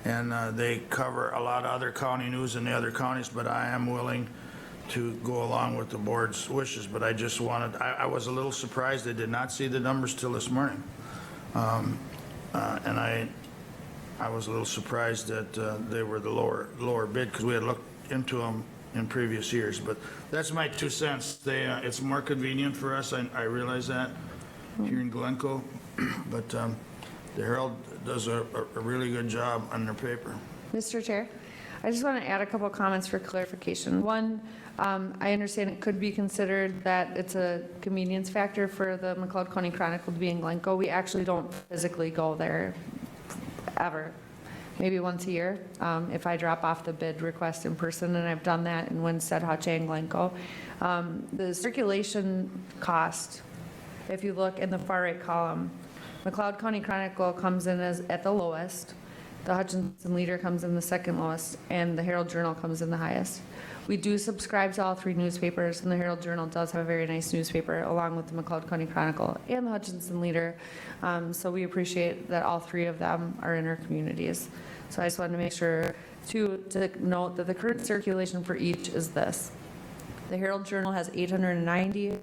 and they cover a lot of other county news in the other counties, but I am willing to go along with the board's wishes. But I just wanted, I was a little surprised. I did not see the numbers till this morning. And I was a little surprised that they were the lower bid, because we had looked into them in previous years. But that's my 2 cents. It's more convenient for us. I realize that here in Glencoe, but the Herald does a really good job on their paper. Mr. Chair, I just want to add a couple comments for clarification. One, I understand it could be considered that it's a convenience factor for the McLeod County Chronicle to be in Glencoe. We actually don't physically go there ever. Maybe once a year, if I drop off the bid request in person, and I've done that in Winstead, Hutch, and Glencoe. The circulation cost, if you look in the far right column, McLeod County Chronicle comes in as at the lowest, the Hutchinson Leader comes in the second lowest, and the Herald Journal comes in the highest. We do subscribe to all three newspapers, and the Herald Journal does have a very nice newspaper, along with the McLeod County Chronicle and the Hutchinson Leader. So we appreciate that all three of them are in our communities. So I just wanted to make sure to note that the current circulation for each is this. The Herald Journal has 890,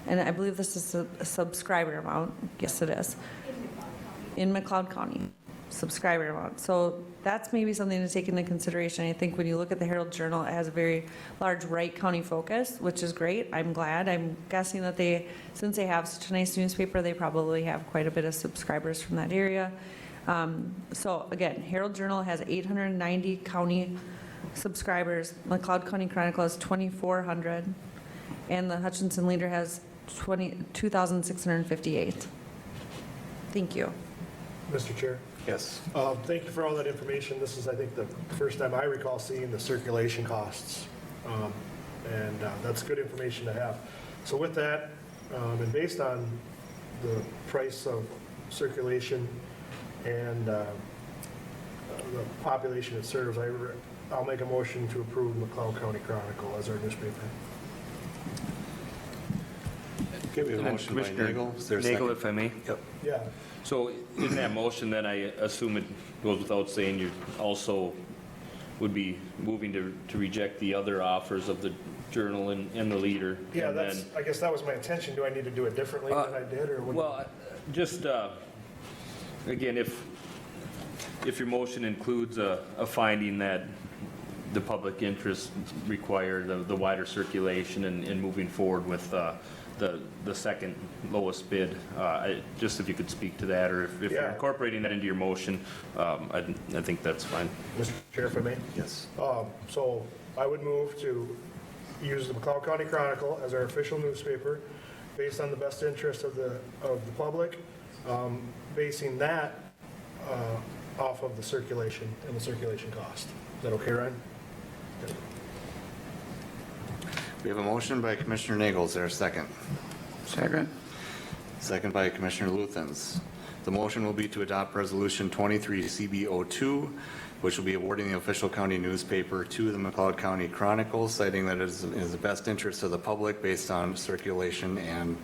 and I believe this is a subscriber amount. Yes, it is. In McLeod County, subscriber amount. So that's maybe something to take into consideration. I think when you look at the Herald Journal, it has a very large Wright County focus, which is great. I'm glad. I'm guessing that since they have such a nice newspaper, they probably have quite a bit of subscribers from that area. So again, Herald Journal has 890 county subscribers. McLeod County Chronicle has 2,400, and the Hutchinson Leader has 2,658. Thank you. Mr. Chair? Yes. Thank you for all that information. This is, I think, the first time I recall seeing the circulation costs. And that's good information to have. So with that, and based on the price of circulation and the population it serves, I'll make a motion to approve McLeod County Chronicle as our newspaper. Okay, we have a And then motion by Commissioner Nagel. Is there a Nagel, second? if I may? Yep. Yeah. So in that motion, then I assume it goes without saying you also would be moving to reject the other offers of the Journal and the Leader? Yeah, and that's, then- I guess that was my intention. Do I need to do it differently than I did, or what? Well, just, again, if your motion includes a finding that the public interest require the wider circulation and moving forward with the second lowest bid, just if you could speak to that, or if you're Yeah. incorporating that into your motion, I think that's fine. Mr. Chair, if I may? Yes. So I would move to use the McLeod County Chronicle as our official newspaper based on the best interest of the public, basing that off of the circulation and the circulation cost. Is that okay, Ryan? Good. We have a motion by Commissioner Nagel. Is there a second? Second. Second by Commissioner Luthens. The motion will be to adopt Resolution 23 CB02, which will be awarding the official county newspaper to the McLeod County Chronicle, citing that it is in the best interest of the public based on circulation and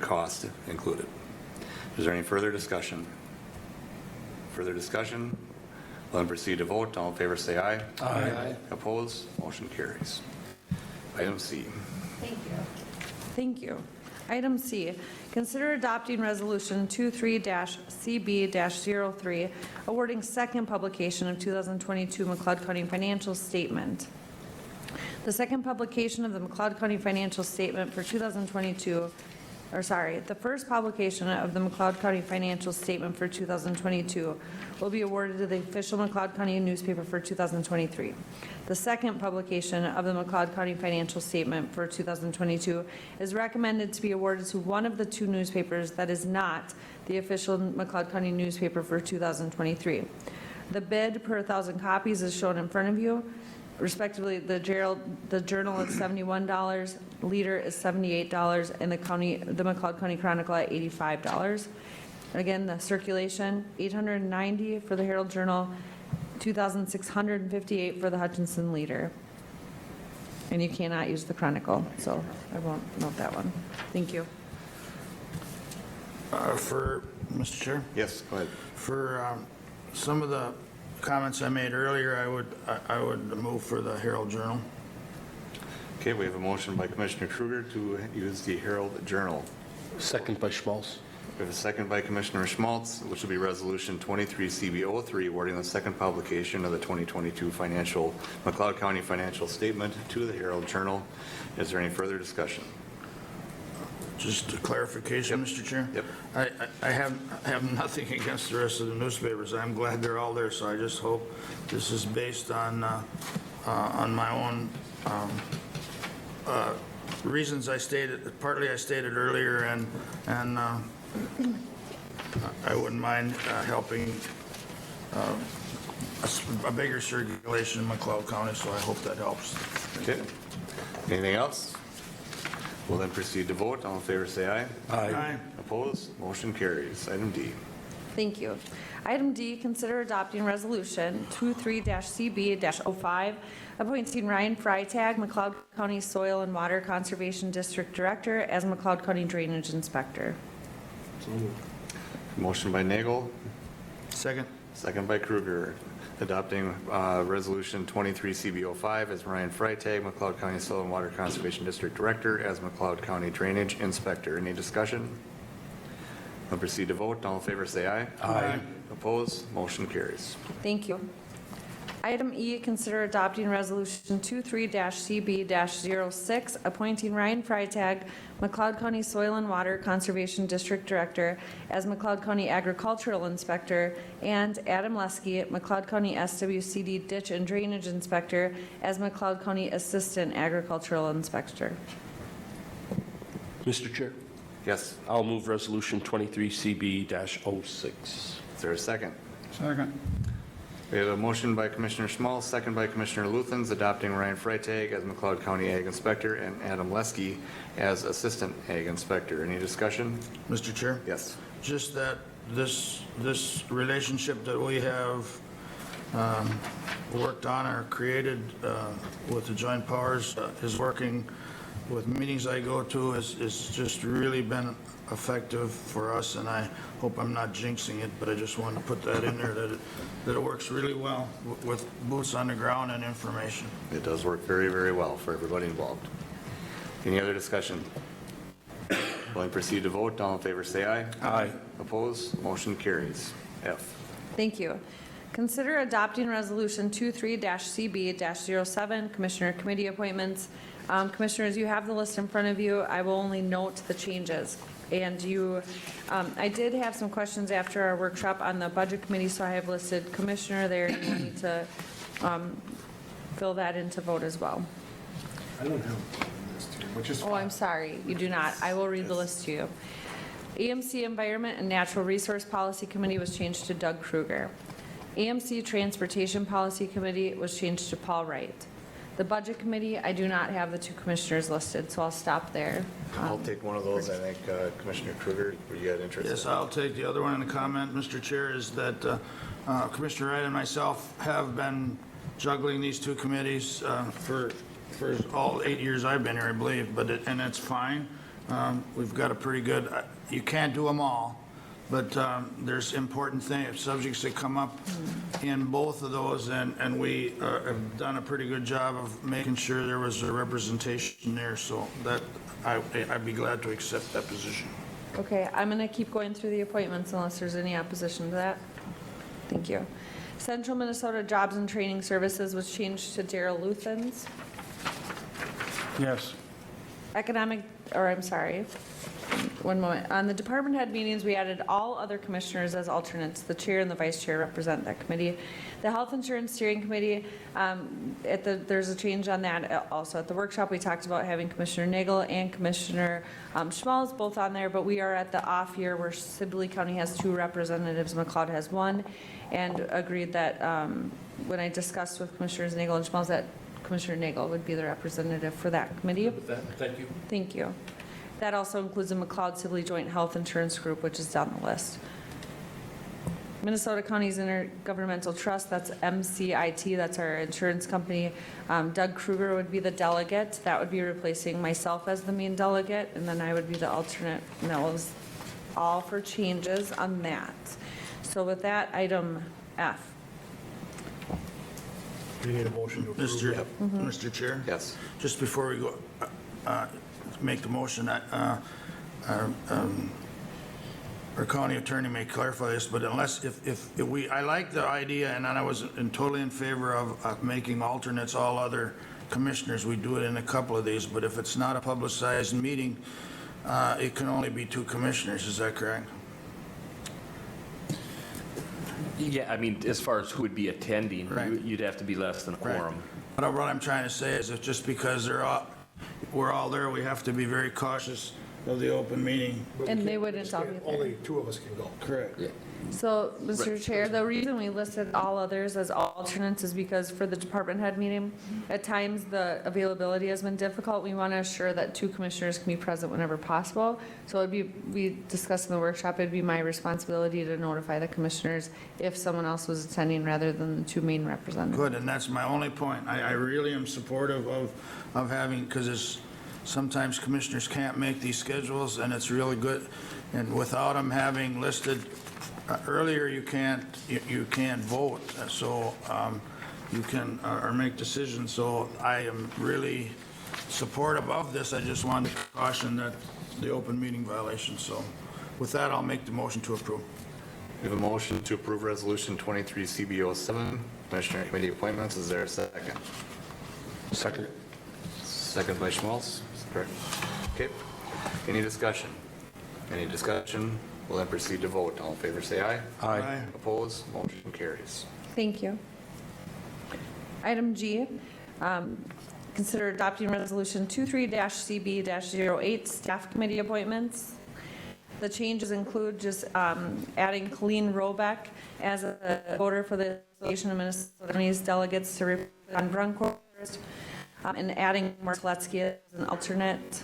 cost included. Is there any further discussion? Further discussion? We'll then proceed to vote. All in favor say aye. Aye. Opposed? Motion carries. Item C. Thank you. Item C, consider adopting Resolution 23-CB-03, awarding second publication of 2022 McLeod County Financial Statement. The second publication of the McLeod County Financial Statement for 2022, the first publication of the McLeod County Financial Statement for 2022 will be awarded to the official McLeod County newspaper for 2023. The second publication of the McLeod County Financial Statement for 2022 is recommended to be awarded to one of the two newspapers that is not the official McLeod County newspaper for 2023. The bid per 1,000 copies is shown in front of you. Respectively, the Journal is $71, Leader is $78, and the McLeod County Chronicle at $85. Again, the circulation, 890 for the Herald Journal, 2,658 for the Hutchinson Leader. And you cannot use the Chronicle, so I won't note that one. Thank you. For, Mr. Chair? Yes, go ahead. For some of the comments I made earlier, I would move for the Herald Journal. Okay, we have a motion by Commissioner Kruger to use the Herald Journal. Second by Schmaltz. We have a second by Commissioner Schmaltz, which will be Resolution 23 CB03, awarding the second publication of the 2022 McLeod County Financial Statement to the Herald Journal. Is there any further discussion? Just a clarification, Mr. Chair? Yep. I have nothing against the rest of the newspapers. I'm glad they're all there, so I just hope this is based on my own reasons partly I stated earlier, and I wouldn't mind helping a bigger circulation in McLeod County, so I hope that helps. Okay. Anything else? We'll then proceed to vote. All in favor, say aye. Aye. Opposed? Motion carries. Item D. Thank you. Item D, consider adopting Resolution 23-CB-05, appointing Ryan Freitag, McLeod County Soil and Water Conservation District Director, as McLeod County Drainage Inspector. Motion by Nagel, Second. second by Kruger. Adopting Resolution 23CB05 as Ryan Freitag, McLeod County Soil and Water Conservation District Director, as McLeod County Drainage Inspector. Any discussion? We'll proceed to vote. All in favor, say aye. Aye. Opposed? Motion carries. Thank you. Item E, consider adopting Resolution 23-CB-06, appointing Ryan Freitag, McLeod County Soil and Water Conservation District Director, as McLeod County Agricultural Inspector, and Adam Lesky, McLeod County SWCD Ditch and Drainage Inspector, as McLeod County Assistant Agricultural Inspector. Mr. Chair, Yes. I'll move Resolution 23CB-06. Is there a second? Second. We have a motion by Commissioner Schmalz, second by Commissioner Luthens, adopting Ryan Freitag as McLeod County Ag Inspector and Adam Lesky as Assistant Ag Inspector. Any discussion? Mr. Chair? Yes. Just that this relationship that we have worked on or created with the joint powers is working with meetings I go to has just really been effective for us, and I hope I'm not jinxing it, but I just wanted to put that in there, that it works really well with boots on the ground and information. It does work very, very well for everybody involved. Any other discussion? We'll proceed to vote. All in favor, say aye. Aye. Opposed? Motion carries. F. Thank you. Consider adopting Resolution 23-CB-07, Commissioner Committee Appointments. Commissioners, you have the list in front of you. I will only note the changes. And I did have some questions after our workshop on the Budget Committee, so I have listed Commissioner there. You will need to fill that in to vote as well. I don't have a list here, which is Oh, I'm sorry, you do not. I will read the list to you. AMC Environment and Natural Resource Policy Committee was changed to Doug Kruger. AMC Transportation Policy Committee was changed to Paul Wright. The Budget Committee, I do not have the two commissioners listed, so I'll stop there. I'll take one of those. I think Commissioner Kruger, were you got interest? Yes, I'll take the other one. And the comment, Mr. Chair, is that Commissioner Wright and myself have been juggling these two committees for all 8 years I've been here, I believe, and it's fine. We've got a pretty good, you can't do them all, but there's important subjects that come up in both of those, and we have done a pretty good job of making sure there was a representation there, so that I'd be glad to accept that position. Okay, I'm going to keep going through the appointments unless there's any opposition to that. Thank you. Central Minnesota Jobs and Training Services was changed to Daryl Luthens. Yes. One moment. On the department head meetings, we added all other commissioners as alternates. The chair and the vice chair represent that committee. The Health Insurance Steering Committee, there's a change on that also. At the workshop, we talked about having Commissioner Nagel and Commissioner Schmalz both on there, but we are at the off year where Sibley County has 2 representatives, McLeod has 1, and agreed that when I discussed with Commissioners Nagel and Schmalz that Commissioner Nagel would be the representative for that committee. With that, thank you. Thank you. That also includes the McLeod Sibley Joint Health Insurance Group, which is down the list. Minnesota County's Intergovernmental Trust, that's MCIT, that's our insurance company. Doug Kruger would be the delegate. That would be replacing myself as the main delegate, and then I would be the alternate. And that was all for changes on that. So with that, item F. You need a motion to approve. Mr. Chair? Yes. Just before we go, make the motion, our county attorney may clarify this, but unless, I like the idea, and I was totally in favor of making alternates all other commissioners, we do it in a couple of these, but if it's not a publicized meeting, it can only be 2 commissioners, is that correct? Yeah, I mean, as far as who would be attending, Right. you'd have to be less than a Right. quorum. But what I'm trying to say is that just because we're all there, we have to be very cautious of the open meeting. But we And they can't- wouldn't all be there. Only 2 of us can go. Correct. So, Mr. Chair, the reason we listed all others as alternates is because for the department head meeting, at times the availability has been difficult. We want to assure that 2 commissioners can be present whenever possible. So it'd be, we discussed in the workshop, it'd be my responsibility to notify the commissioners if someone else was attending rather than the 2 main representatives. Good, and that's my only point. I really am supportive of having, because sometimes commissioners can't make these schedules, and it's really good. And without them having listed earlier, you can't vote, so you can, or make decisions. So I am really supportive of this. I just wanted to caution that the open meeting violation. So with that, I'll make the motion to approve. We have a motion to approve Resolution 23 CB07, Commissioner Committee appointments. Is there a second? Second. Second by Schmaltz. Correct. Okay. Any discussion? Any discussion? We'll then proceed to vote. All in favor, say aye. Aye. Opposed? Motion carries. Thank you. Item G, consider adopting Resolution 23-CB-08, Staff Committee Appointments. The changes include just adding Colleen Robeck as a voter for the Association of Minnesota Counties Delegates to represent on Brunkhorst, and adding Mark Letsky as an alternate.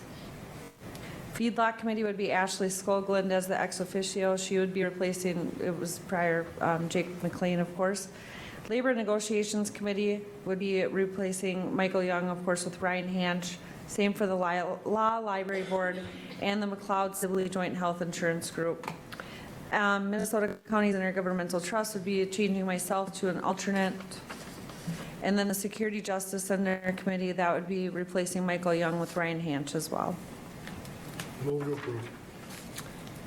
Feedlot Committee would be Ashley Skoglund as the ex officio. She would be replacing, it was prior Jake McLeod, of course. Labor Negotiations Committee would be replacing Michael Young, of course, with Ryan Hanch. Same for the Law Library Board and the McLeod Sibley Joint Health Insurance Group. Minnesota Counties Intergovernmental Trust would be changing myself to an alternate. And then the Security Justice Center Committee, that would be replacing Michael Young with Ryan Hanch as well. Move to approve.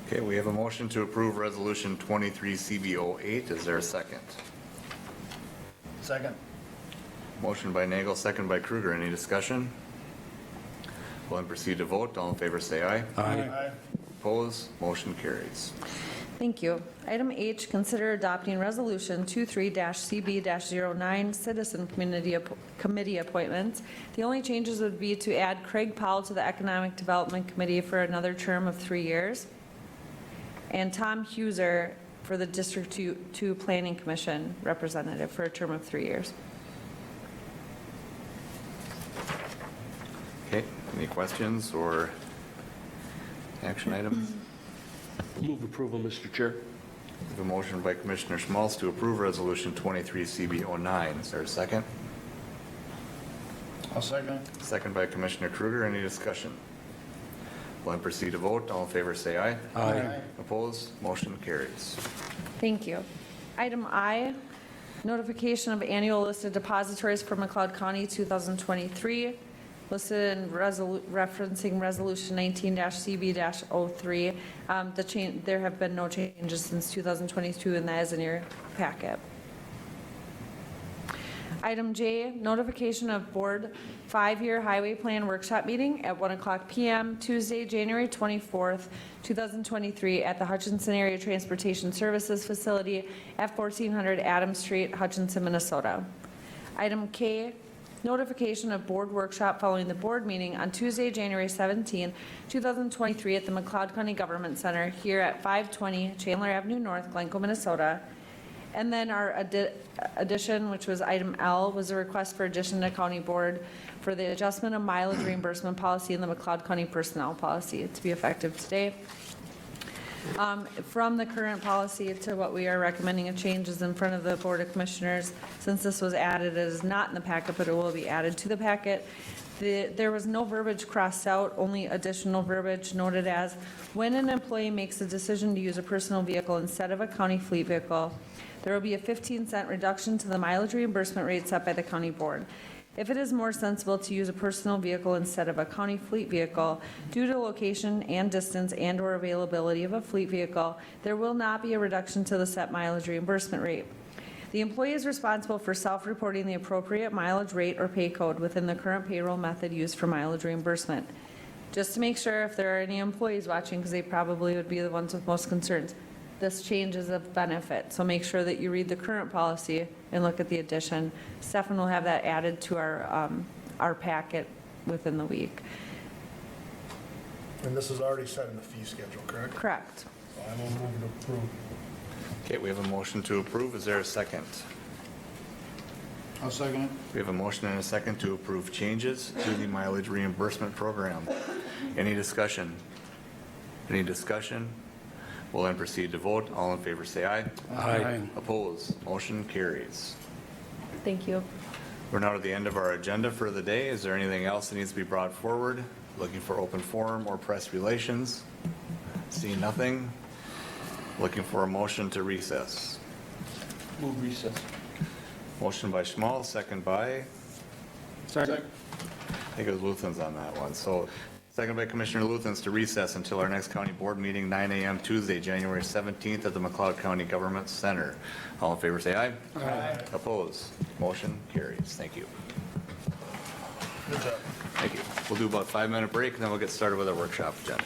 Okay, we have a motion to approve Resolution 23 CB08. Is there a second? Second. Motion by Nagel, second by Kruger. Any discussion? We'll then proceed to vote. All in favor, say aye. Aye. Opposed? Motion carries. Thank you. Item H, consider adopting Resolution 23-CB-09, Citizen Committee Appointments. The only changes would be to add Craig Powell to the Economic Development Committee for another term of 3 years, and Tom Huser for the District 2 Planning Commission representative for a term of 3 years. Okay, any questions or action items? Move approval, Mr. Chair. We have a motion by Commissioner Schmaltz to approve Resolution 23 CB09. Is there a second? I'll second. Second by Commissioner Kruger. Any discussion? We'll then proceed to vote. All in favor, say aye. Aye. Opposed? Motion carries. Thank you. Item I, notification of annual listed depositories for McLeod County 2023, listed in referencing Resolution 19-CB-03. There have been no changes since 2022, and that is in your packet. Item J, notification of Board 5-Year Highway Plan Workshop Meeting at 1:00 p.m. Tuesday, January 24th, 2023 at the Hutchinson Area Transportation Services Facility at 1400 Adams Street, Hutchinson, Minnesota. Item K, notification of board workshop following the board meeting on Tuesday, January 17, 2023 at the McLeod County Government Center here at 520 Chandler Avenue North, Glencoe, Minnesota. And then our addition, which was item L, was a request for addition to county board for the adjustment of mileage reimbursement policy in the McLeod County personnel policy to be effective today. From the current policy to what we are recommending a change is in front of the Board of Commissioners. Since this was added, it is not in the packet, but it will be added to the packet. There was no verbiage crossed out, only additional verbiage noted as, when an employee makes a decision to use a personal vehicle instead of a county fleet vehicle, there will be a 15-cent reduction to the mileage reimbursement rate set by the county board. If it is more sensible to use a personal vehicle instead of a county fleet vehicle, due to location and distance and/or availability of a fleet vehicle, there will not be a reduction to the set mileage reimbursement rate. The employee is responsible for self-reporting the appropriate mileage rate or pay code within the current payroll method used for mileage reimbursement. just to make sure if there are any employees watching, because they probably would be the ones with most concerns, this change is of benefit. So make sure that you read the current policy and look at the addition. Stefan will have that added to our packet within the week. And this is already set in the fee schedule, correct? Correct. So I will move to approve. Okay, we have a motion to approve. Is there a second? I'll second it. We have a motion and a second to approve changes to the mileage reimbursement program. Any discussion? Any discussion? We'll then proceed to vote. All in favor, say aye. Aye. Opposed? Motion carries. Thank you. We're now at the end of our agenda for the day. Is there anything else that needs to be brought forward? Looking for open forum or press relations? See nothing. Looking for a motion to recess. Move recess. Motion by Schmal, second by, Second. I think it was Luthens on that one. So second by Commissioner Luthens to recess until our next county board meeting, 9 a.m. Tuesday, January 17th at the McLeod County Government Center. All in favor, say aye. Aye. Opposed? Motion carries. Thank you. Good job. Thank you. We'll do about a 5-minute break, and then we'll get started with our workshop agenda.